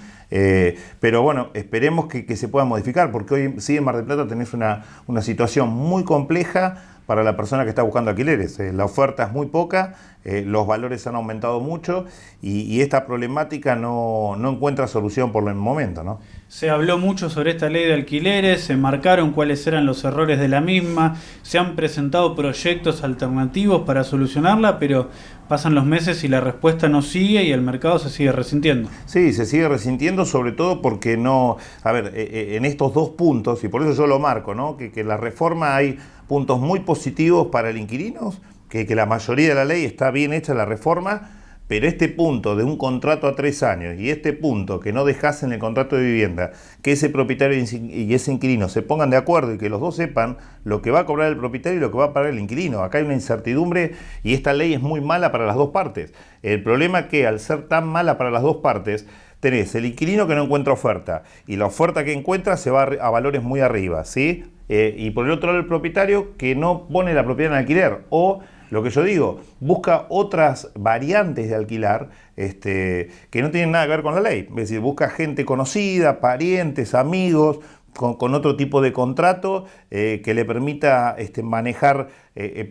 K: Pero esperemos que se pueda modificar, porque hoy sí en Mar del Plata tenés una situación muy compleja para la persona que está buscando alquileres. La oferta es muy poca, los valores han aumentado mucho y esta problemática no encuentra solución por el momento, ¿no?
H: Se habló mucho sobre esta ley de alquileres, se marcaron cuáles eran los errores de la misma, se han presentado proyectos alternativos para solucionarla, pero pasan los meses y la respuesta no sigue y el mercado se sigue resintiendo.
K: Sí, se sigue resintiendo, sobre todo porque no... A ver, en estos dos puntos, y por eso yo lo marco, ¿no? Que en la reforma hay puntos muy positivos para el inquilino, que la mayoría de la ley está bien hecha la reforma, pero este punto de un contrato a 3 años y este punto que no dejas en el contrato de vivienda, que ese propietario y ese inquilino se pongan de acuerdo y que los dos sepan lo que va a cobrar el propietario y lo que va a pagar el inquilino. Acá hay una incertidumbre y esta ley es muy mala para las dos partes. El problema es que al ser tan mala para las dos partes, tenés el inquilino que no encuentra oferta y la oferta que encuentra se va a valores muy arriba, ¿sí? Y por el otro lado el propietario que no pone la propiedad en alquiler o... Lo que yo digo, busca otras variantes de alquilar que no tienen nada que ver con la ley. Es decir, busca gente conocida, parientes, amigos, con otro tipo de contrato que le permita manejar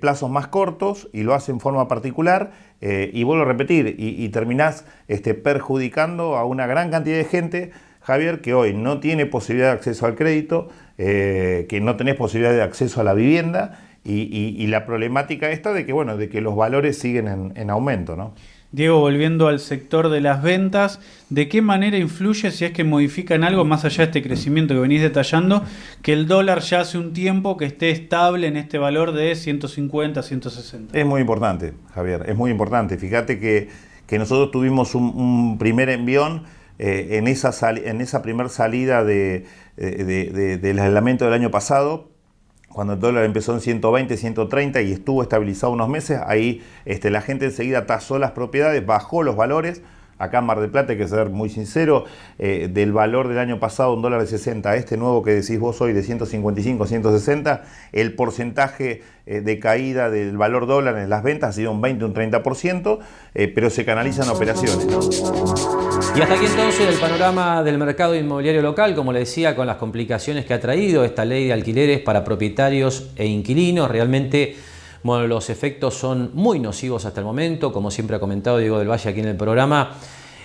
K: plazos más cortos y lo hace en forma particular. Y vuelvo a repetir, y terminás perjudicando a una gran cantidad de gente, Javier, que hoy no tiene posibilidad de acceso al crédito, que no tenés posibilidad de acceso a la vivienda. Y la problemática esta de que, bueno, de que los valores siguen en aumento, ¿no?
H: Diego, volviendo al sector de las ventas, ¿de qué manera influye, si es que modifican algo más allá de este crecimiento que venís detallando, que el dólar ya hace un tiempo que esté estable en este valor de 150, 160?
K: Es muy importante, Javier, es muy importante. Fíjate que nosotros tuvimos un primer envión en esa primer salida del aislamiento del año pasado, cuando el dólar empezó en 120, 130 y estuvo estabilizado unos meses. Ahí la gente enseguida tasó las propiedades, bajó los valores. Acá en Mar del Plata, hay que ser muy sincero, del valor del año pasado, $1.60, a este nuevo que decís vos hoy de 155, 160, el porcentaje de caída del valor dólar en las ventas ha sido un 20, un 30%, pero se canalizan operaciones, ¿no?
A: Y hasta aquí entonces el panorama del mercado inmobiliario local, como le decía, con las complicaciones que ha traído esta ley de alquileres para propietarios e inquilinos. Realmente, bueno, los efectos son muy nocivos hasta el momento, como siempre ha comentado Diego del Valle aquí en el programa.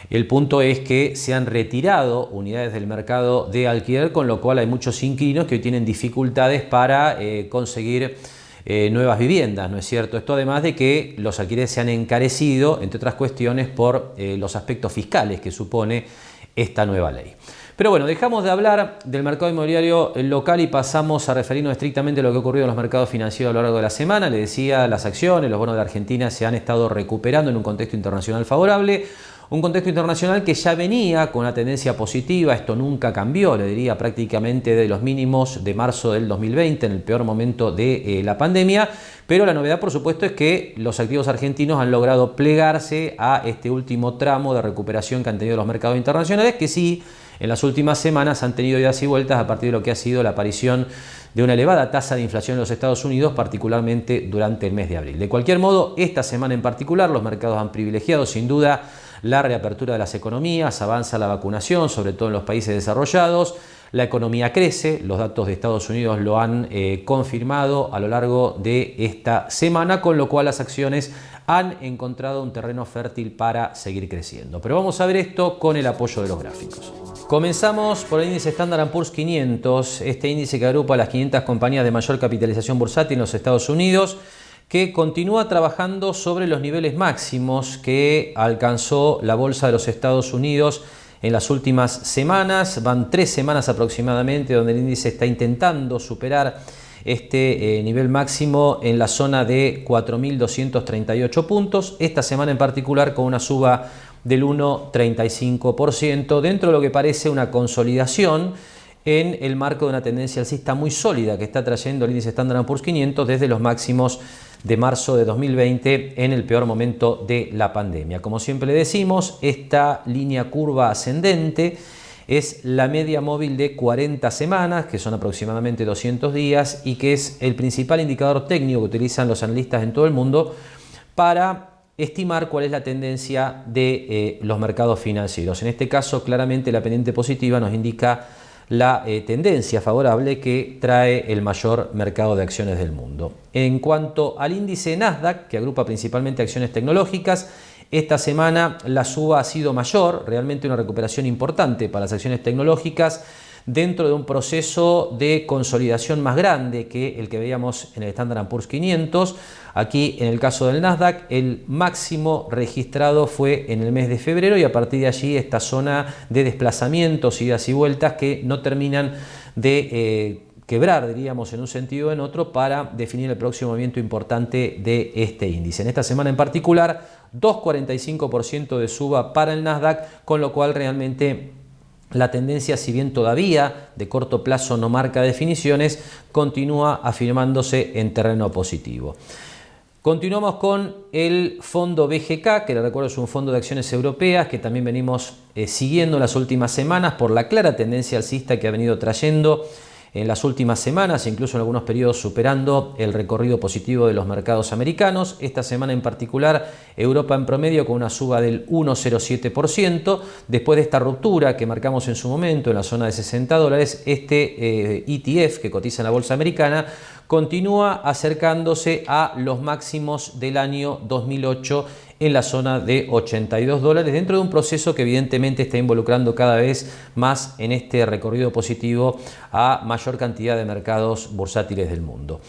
A: El punto es que se han retirado unidades del mercado de alquiler, con lo cual hay muchos inquilinos que hoy tienen dificultades para conseguir nuevas viviendas, ¿no es cierto? Esto además de que los alquileres se han encarecido, entre otras cuestiones, por los aspectos fiscales que supone esta nueva ley. Pero bueno, dejamos de hablar del mercado inmobiliario local y pasamos a referirnos estrictamente a lo que ha ocurrido en los mercados financieros a lo largo de la semana. Le decía, las acciones, los bonos de Argentina se han estado recuperando en un contexto internacional favorable. Un contexto internacional que ya venía con una tendencia positiva, esto nunca cambió, le diría prácticamente de los mínimos de marzo del 2020, en el peor momento de la pandemia, pero la novedad por supuesto es que los activos argentinos han logrado plegarse a este último tramo de recuperación que han tenido los mercados internacionales, que sí, en las últimas semanas han tenido idas y vueltas a partir de lo que ha sido la aparición de una elevada tasa de inflación en los Estados Unidos, particularmente durante el mes de abril. De cualquier modo, esta semana en particular, los mercados han privilegiado sin duda la reapertura de las economías, avanza la vacunación, sobre todo en los países desarrollados, la economía crece, los datos de Estados Unidos lo han confirmado a lo largo de esta semana, con lo cual las acciones han encontrado un terreno fértil para seguir creciendo. Pero vamos a ver esto con el apoyo de los gráficos. Comenzamos por el índice Standard & Poor's 500, este índice que agrupa a las 500 compañías de mayor capitalización bursátil en los Estados Unidos, que continúa trabajando sobre los niveles máximos que alcanzó la bolsa de los Estados Unidos en las últimas semanas. Van 3 semanas aproximadamente donde el índice está intentando superar este nivel máximo en la zona de 4.238 puntos. Esta semana en particular con una suba del 1,35%, dentro de lo que parece una consolidación en el marco de una tendencia alcista muy sólida que está trayendo el índice Standard & Poor's 500 desde los máximos de marzo de 2020 en el peor momento de la pandemia. Como siempre le decimos, esta línea curva ascendente es la media móvil de 40 semanas, que son aproximadamente 200 días, y que es el principal indicador técnico que utilizan los analistas en todo el mundo para estimar cuál es la tendencia de los mercados financieros. En este caso, claramente la pendiente positiva nos indica la tendencia favorable que trae el mayor mercado de acciones del mundo. En cuanto al índice Nasdaq, que agrupa principalmente acciones tecnológicas, Esta semana la suba ha sido mayor, realmente una recuperación importante para las acciones tecnológicas dentro de un proceso de consolidación más grande que el que veíamos en el Standard & Poor's 500. Aquí, en el caso del Nasdaq, el máximo registrado fue en el mes de febrero y a partir de allí esta zona de desplazamientos, idas y vueltas que no terminan de quebrar, diríamos, en un sentido o en otro para definir el próximo movimiento importante de este índice. En esta semana en particular, 2,45% de suba para el Nasdaq, con lo cual realmente la tendencia, si bien todavía de corto plazo no marca definiciones, continúa afirmándose en terreno positivo. Continuamos con el fondo BGK, que le recuerdo es un fondo de acciones europeas que también venimos siguiendo en las últimas semanas por la clara tendencia alcista que ha venido trayendo en las últimas semanas, incluso en algunos periodos superando el recorrido positivo de los mercados americanos. Esta semana en particular, Europa en promedio con una suba del 1,07%. Después de esta ruptura que marcamos en su momento en la zona de $60, este ETF que cotiza en la bolsa americana continúa acercándose a los máximos del año 2008 en la zona de $82, dentro de un proceso que evidentemente está involucrando cada vez más en este recorrido positivo a mayor cantidad de mercados bursátiles del mundo.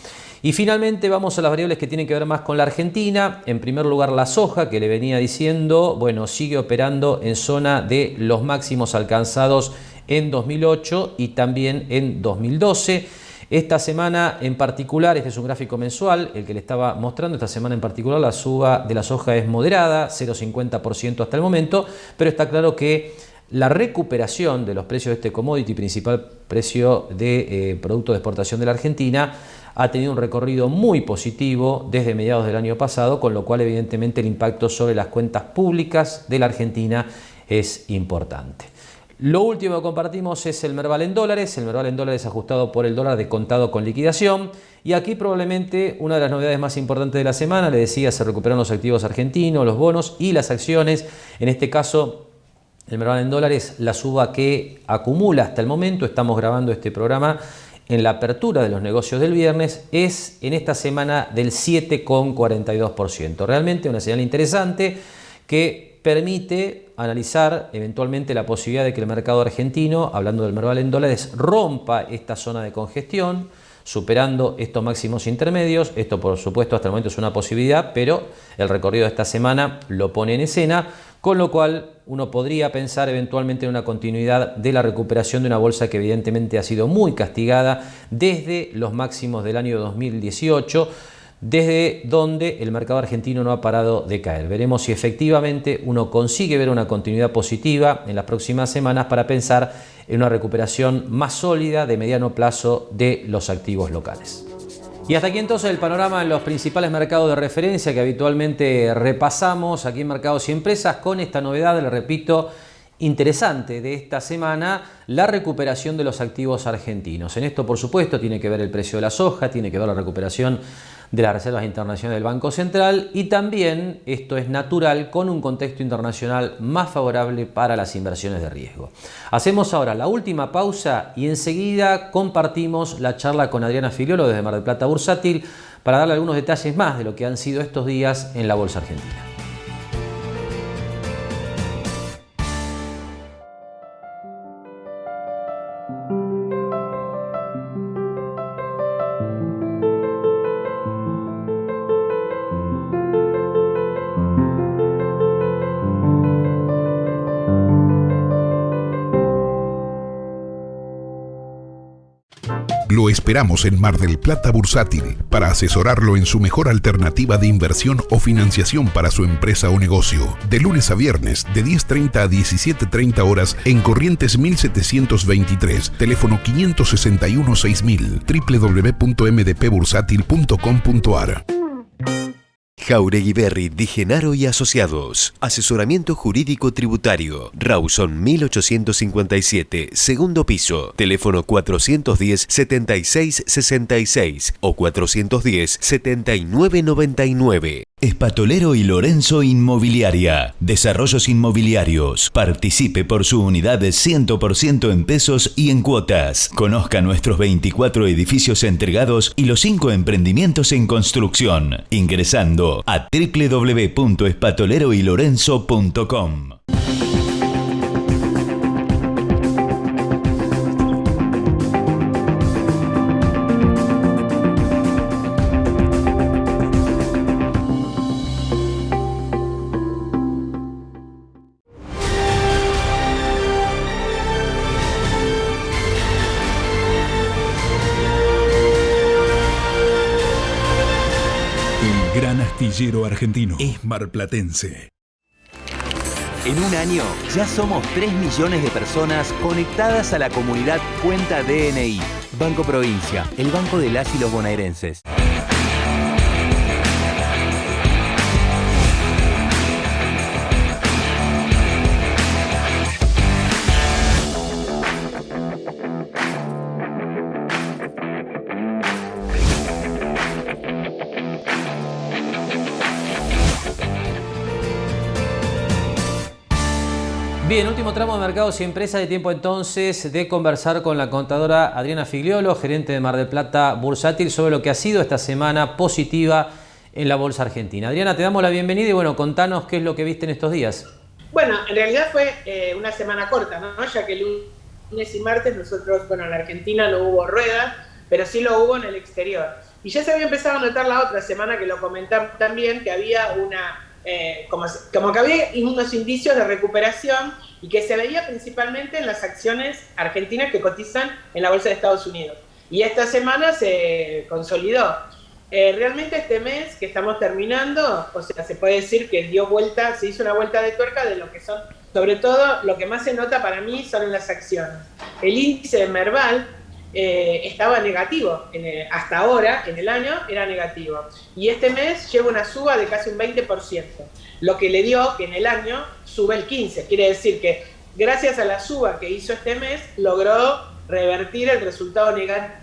A: Y finalmente vamos a las variables que tienen que ver más con la Argentina. En primer lugar, la soja, que le venía diciendo, bueno, sigue operando en zona de los máximos alcanzados en 2008 y también en 2012. Esta semana en particular, este es un gráfico mensual, el que le estaba mostrando, esta semana en particular la suba de la soja es moderada, 0,50% hasta el momento, pero está claro que la recuperación de los precios de este commodity, principal precio de producto de exportación de la Argentina, ha tenido un recorrido muy positivo desde mediados del año pasado, con lo cual evidentemente el impacto sobre las cuentas públicas de la Argentina es importante. Lo último que compartimos es el Merval en dólares. El Merval en dólares ajustado por el dólar de contado con liquidación. Y aquí probablemente una de las novedades más importantes de la semana, le decía, se recuperaron los activos argentinos, los bonos y las acciones. En este caso, el Merval en dólares, la suba que acumula hasta el momento, estamos grabando este programa en la apertura de los negocios del viernes, es en esta semana del 7,42%. Realmente una señal interesante que permite analizar eventualmente la posibilidad de que el mercado argentino, hablando del Merval en dólares, rompa esta zona de congestión, superando estos máximos intermedios. Esto, por supuesto, hasta el momento es una posibilidad, pero el recorrido de esta semana lo pone en escena, con lo cual uno podría pensar eventualmente en una continuidad de la recuperación de una bolsa que evidentemente ha sido muy castigada desde los máximos del año 2018, desde donde el mercado argentino no ha parado de caer. Veremos si efectivamente uno consigue ver una continuidad positiva en las próximas semanas para pensar en una recuperación más sólida de mediano plazo de los activos locales. Y hasta aquí entonces el panorama en los principales mercados de referencia que habitualmente repasamos aquí en Mercados y Empresas, con esta novedad, le repito, interesante de esta semana, la recuperación de los activos argentinos. En esto, por supuesto, tiene que ver el precio de la soja, tiene que ver la recuperación de las reservas internacionales del Banco Central y también, esto es natural, con un contexto internacional más favorable para las inversiones de riesgo. Hacemos ahora la última pausa y enseguida compartimos la charla con Adriana Filiolo desde Mar del Plata Bursátil para darle algunos detalles más de lo que han sido estos días en la Bolsa Argentina.
E: Lo esperamos en Mar del Plata Bursátil para asesorarlo en su mejor alternativa de inversión o financiación para su empresa o negocio. De lunes a viernes, de 10:30 a 17:30 horas en Corrientes 1723, teléfono 561-6000, www.mdpbursátil.com.ar.
B: Jauregui Berry Di Genaro y Asociados. Asesoramiento jurídico tributario. Rawson 1857, segundo piso. Teléfono 410-7666 o 410-7999. Espatolero y Lorenzo Inmobiliaria. Desarrollos inmobiliarios. Participe por su unidad de 100% en pesos y en cuotas. Conozca nuestros 24 edificios entregados y los 5 emprendimientos en construcción. Ingresando a www.espatoleroylorenzo.com.
E: Gran astillero argentino es marplatense.
L: En un año ya somos 3 millones de personas conectadas a la comunidad Cuenta DNI. Banco Provincia, el banco de las y los bonaerenses.
A: Bien, último tramo de Mercados y Empresas, de tiempo entonces de conversar con la contadora Adriana Figliolo, gerente de Mar del Plata Bursátil, sobre lo que ha sido esta semana positiva en la Bolsa Argentina. Adriana, te damos la bienvenida y bueno, contanos qué es lo que viste en estos días.
M: Bueno, en realidad fue una semana corta, ¿no? Ya que el lunes y martes nosotros, bueno, en la Argentina no hubo rueda, pero sí lo hubo en el exterior. Y ya se había empezado a notar la otra semana, que lo comentamos también, que había como que había unos indicios de recuperación y que se veía principalmente en las acciones argentinas que cotizan en la Bolsa de Estados Unidos. Y esta semana se consolidó. Realmente este mes que estamos terminando, o sea, se puede decir que se hizo una vuelta de tuerca de lo que son, sobre todo lo que más se nota para mí son en las acciones. El índice de Merval estaba negativo, hasta ahora, en el año, era negativo. Y este mes lleva una suba de casi un 20%, lo que le dio que en el año sube el 15%. Quiere decir que gracias a la suba que hizo este mes, logró revertir el resultado negativo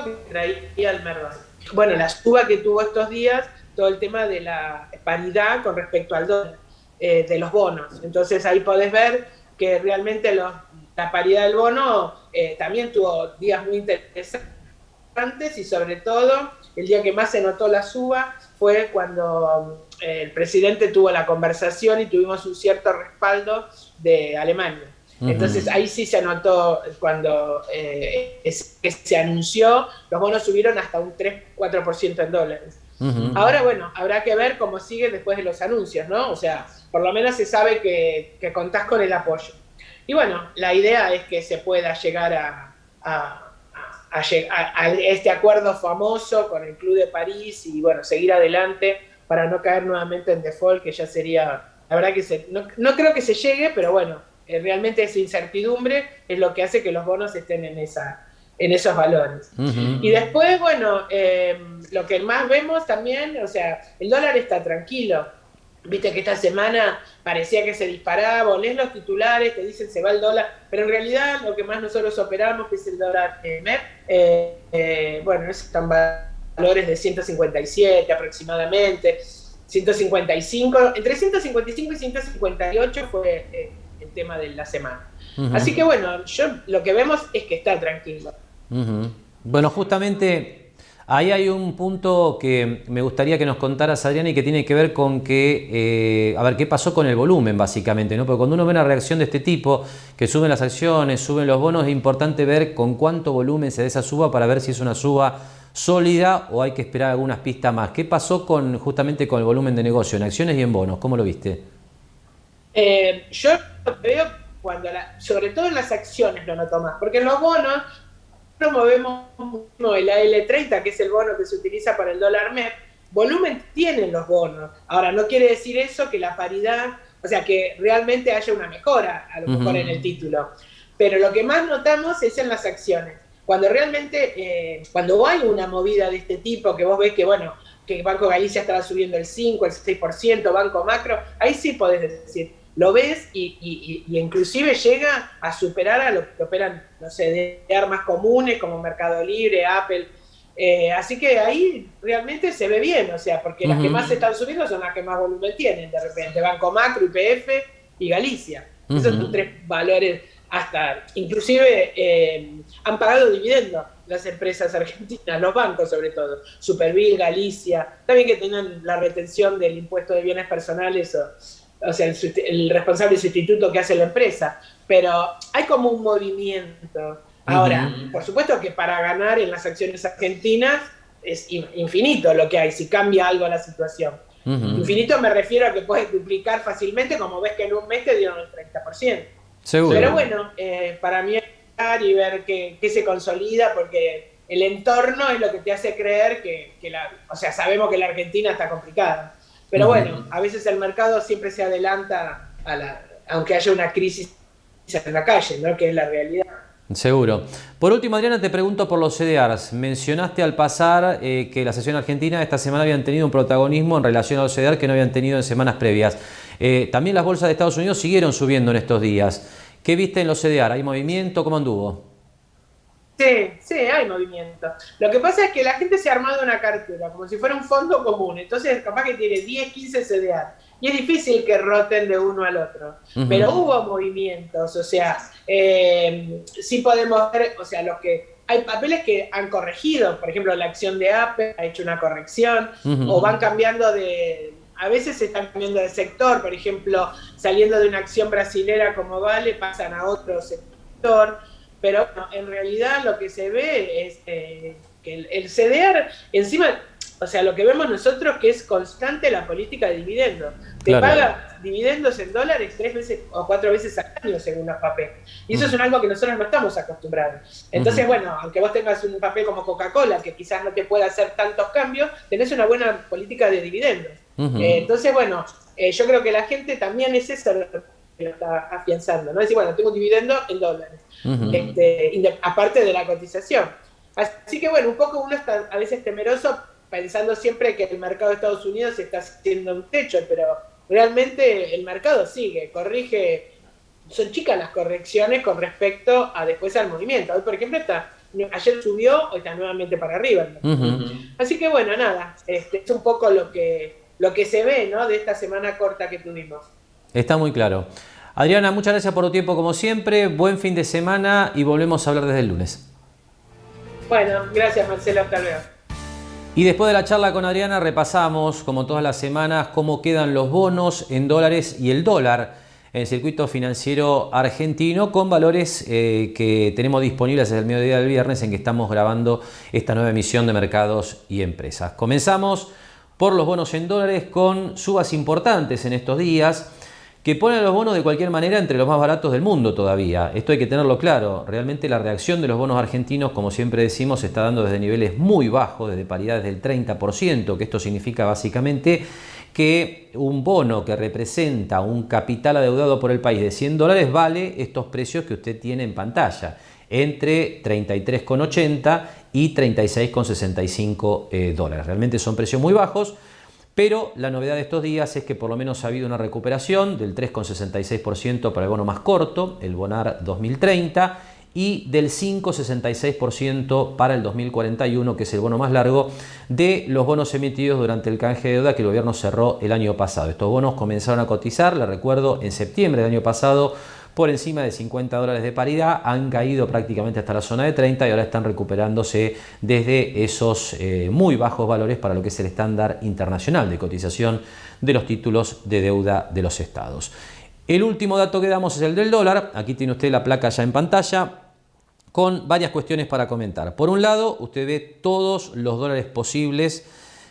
M: que traía el Merval. Bueno, la suba que tuvo estos días, todo el tema de la paridad con respecto al dólar, de los bonos. Entonces ahí podés ver que realmente la paridad del bono también tuvo días muy interesantes y sobre todo el día que más se notó la suba fue cuando el presidente tuvo la conversación y tuvimos un cierto respaldo de Alemania. Entonces ahí sí se notó cuando se anunció, los bonos subieron hasta un 3-4% en dólares. Ahora, bueno, habrá que ver cómo sigue después de los anuncios, ¿no? O sea, por lo menos se sabe que contás con el apoyo. Y bueno, la idea es que se pueda llegar a este acuerdo famoso con el Club de París y bueno, seguir adelante para no caer nuevamente en default, que ya sería, la verdad que no creo que se llegue, pero bueno, realmente esa incertidumbre es lo que hace que los bonos estén en esos valores. Y después, bueno, lo que más vemos también, o sea, el dólar está tranquilo. Viste que esta semana parecía que se disparaba, o lees los titulares, te dicen se va el dólar, pero en realidad lo que más nosotros operamos, que es el dólar MEP, bueno, están valores de 157 aproximadamente, 155, entre 155 y 158 fue el tema de la semana. Así que bueno, lo que vemos es que está tranquilo.
A: Bueno, justamente ahí hay un punto que me gustaría que nos contaras, Adriana, y que tiene que ver con que, a ver, qué pasó con el volumen, básicamente, ¿no? Porque cuando uno ve una reacción de este tipo, que suben las acciones, suben los bonos, es importante ver con cuánto volumen se da esa suba para ver si es una suba sólida o hay que esperar algunas pistas más. ¿Qué pasó justamente con el volumen de negocio en acciones y en bonos? ¿Cómo lo viste?
M: Yo veo sobre todo en las acciones lo noto más, porque en los bonos movemos el AL30, que es el bono que se utiliza para el dólar MEP, volumen tienen los bonos. Ahora, no quiere decir eso que la paridad, o sea, que realmente haya una mejora, a lo mejor en el título. Pero lo que más notamos es en las acciones. Cuando realmente, cuando hay una movida de este tipo, que vos ves que, bueno, que Banco Galicia estaba subiendo el 5, el 6%, Banco Macro, ahí sí podés decir, lo ves y inclusive llega a superar a lo que operan, no sé, de armas comunes como Mercado Libre, Apple. Así que ahí realmente se ve bien, o sea, porque las que más se están subiendo son las que más volumen tienen, de repente, Banco Macro, YPF y Galicia. Esos son 3 valores, hasta inclusive han pagado dividendos las empresas argentinas, los bancos sobre todo, Supervil, Galicia, también que tengan la retención del impuesto de bienes personales, o sea, el responsable sustituto que hace la empresa, pero hay como un movimiento. Ahora, por supuesto que para ganar en las acciones argentinas es infinito lo que hay, si cambia algo la situación. Infinito me refiero a que puedes duplicar fácilmente, como ves que en un mes te dieron el 30%.
A: Seguro.
M: Pero bueno, para mí y ver qué se consolida, porque el entorno es lo que te hace creer o sea, sabemos que la Argentina está complicada. Pero bueno, a veces el mercado siempre se adelanta aunque haya una crisis en la calle, ¿no? Que es la realidad.
A: Seguro. Por último, Adriana, te pregunto por los CDRs. Mencionaste al pasar que la sesión argentina esta semana habían tenido un protagonismo en relación a los CDR que no habían tenido en semanas previas. También las bolsas de Estados Unidos siguieron subiendo en estos días. ¿Qué viste en los CDR? ¿Hay movimiento? ¿Cómo anduvo?
M: Sí, hay movimiento. Lo que pasa es que la gente se ha armado una cartera, como si fuera un fondo común. Entonces, capaz que tiene 10, 15 CDR. Y es difícil que roten de uno al otro. Pero hubo movimientos, o sea, sí podemos ver, o sea, hay papeles que han corregido. Por ejemplo, la acción de Apple ha hecho una corrección, o van cambiando a veces se están cambiando de sector, por ejemplo, saliendo de una acción brasilera como Vale, pasan a otro sector. Pero bueno, en realidad lo que se ve es que el CDR, encima, o sea, lo que vemos nosotros que es constante la política de dividendos. Te paga dividendos en dólares 3 veces o 4 veces al año según los papeles. Y eso es algo que nosotros no estamos acostumbrados. Entonces, bueno, aunque vos tengas un papel como Coca-Cola, que quizás no te pueda hacer tantos cambios, tenés una buena política de dividendos. Entonces, bueno, yo creo que la gente también es eso lo que lo está afianzando, ¿no? Es decir, bueno, tengo un dividendo en dólares, aparte de la cotización. Así que, bueno, un poco uno está a veces temeroso pensando siempre que el mercado de Estados Unidos está haciendo un techo, pero realmente el mercado sigue, corrige, son chicas las correcciones con respecto a después al movimiento. Hoy, por ejemplo, ayer subió, hoy está nuevamente para arriba. Así que bueno, nada, es un poco lo que se ve, ¿no? De esta semana corta que tuvimos.
A: Está muy claro. Adriana, muchas gracias por tu tiempo como siempre, buen fin de semana y volvemos a hablar desde el lunes.
M: Bueno, gracias Marcelo, hasta luego.
A: Y después de la charla con Adriana repasamos, como todas las semanas, cómo quedan los bonos en dólares y el dólar en el circuito financiero argentino con valores que tenemos disponibles desde el mediodía del viernes en que estamos grabando esta nueva emisión de Mercados y Empresas. Comenzamos por los bonos en dólares con subas importantes en estos días que ponen a los bonos de cualquier manera entre los más baratos del mundo todavía. Esto hay que tenerlo claro. Realmente la reacción de los bonos argentinos, como siempre decimos, se está dando desde niveles muy bajos, desde paridades del 30%, que esto significa básicamente que un bono que representa un capital adeudado por el país de $100 vale estos precios que usted tiene en pantalla, entre 33,80 y 36,65 dólares. Realmente son precios muy bajos. Pero la novedad de estos días es que por lo menos ha habido una recuperación del 3,66% para el bono más corto, el Bonar 2030, y del 5,66% para el 2041, que es el bono más largo de los bonos emitidos durante el canje de deuda que el gobierno cerró el año pasado. Estos bonos comenzaron a cotizar, les recuerdo, en septiembre del año pasado, por encima de $50 de paridad, han caído prácticamente hasta la zona de 30 y ahora están recuperándose desde esos muy bajos valores para lo que es el estándar internacional de cotización de los títulos de deuda de los estados. El último dato que damos es el del dólar. Aquí tiene usted la placa ya en pantalla con varias cuestiones para comentar. Por un lado, usted ve todos los dólares posibles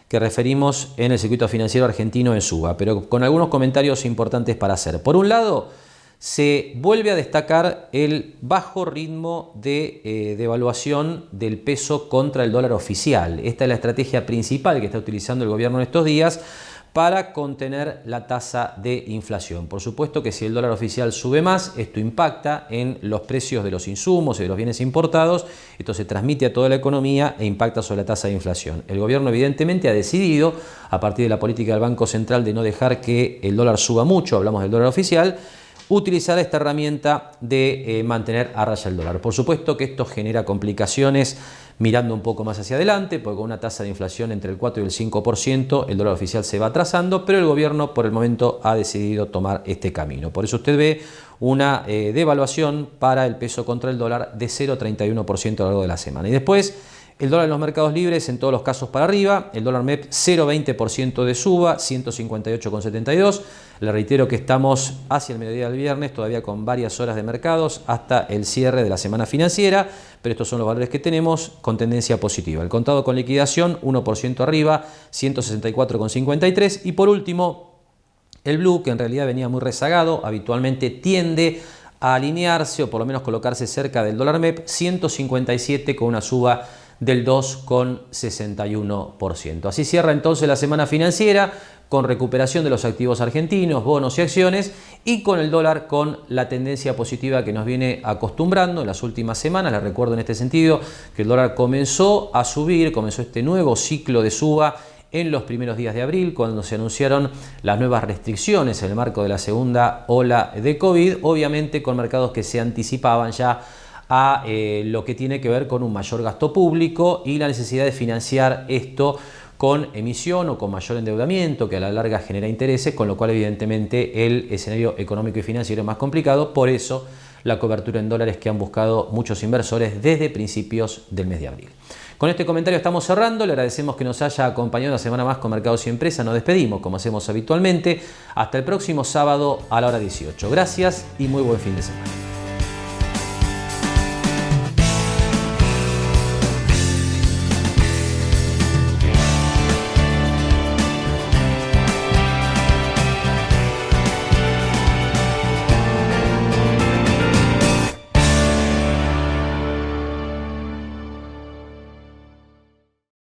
A: que referimos en el circuito financiero argentino en suba, pero con algunos comentarios importantes para hacer. Por un lado, se vuelve a destacar el bajo ritmo de devaluación del peso contra el dólar oficial. Esta es la estrategia principal que está utilizando el gobierno en estos días para contener la tasa de inflación. Por supuesto que si el dólar oficial sube más, esto impacta en los precios de los insumos y de los bienes importados. Esto se transmite a toda la economía e impacta sobre la tasa de inflación. El gobierno evidentemente ha decidido, a partir de la política del Banco Central de no dejar que el dólar suba mucho, hablamos del dólar oficial, utilizar esta herramienta de mantener a raya el dólar. Por supuesto que esto genera complicaciones mirando un poco más hacia adelante, porque con una tasa de inflación entre el 4 y el 5%, el dólar oficial se va atrasando, pero el gobierno por el momento ha decidido tomar este camino. Por eso usted ve una devaluación para el peso contra el dólar de 0,31% a lo largo de la semana. Y después, el dólar en los mercados libres en todos los casos para arriba, el dólar MEP 0,20% de suba, 158,72. Le reitero que estamos hacia el mediodía del viernes, todavía con varias horas de mercados hasta el cierre de la semana financiera, pero estos son los valores que tenemos con tendencia positiva. El contado con liquidación 1% arriba, 164,53. Y por último, el blue, que en realidad venía muy rezagado, habitualmente tiende a alinearse o por lo menos colocarse cerca del dólar MEP, 157 con una suba del 2,61%. Así cierra entonces la semana financiera con recuperación de los activos argentinos, bonos y acciones, y con el dólar con la tendencia positiva que nos viene acostumbrando en las últimas semanas. Les recuerdo en este sentido que el dólar comenzó a subir, comenzó este nuevo ciclo de suba en los primeros días de abril, cuando se anunciaron las nuevas restricciones en el marco de la segunda ola de COVID, obviamente con mercados que se anticipaban ya a lo que tiene que ver con un mayor gasto público y la necesidad de financiar esto con emisión o con mayor endeudamiento, que a la larga genera intereses, con lo cual evidentemente el escenario económico y financiero es más complicado. Por eso la cobertura en dólares que han buscado muchos inversores desde principios del mes de abril. Con este comentario estamos cerrando. Le agradecemos que nos haya acompañado una semana más con Mercados y Empresa. Nos despedimos como hacemos habitualmente. Hasta el próximo sábado a la hora 18. Gracias y muy buen fin de semana.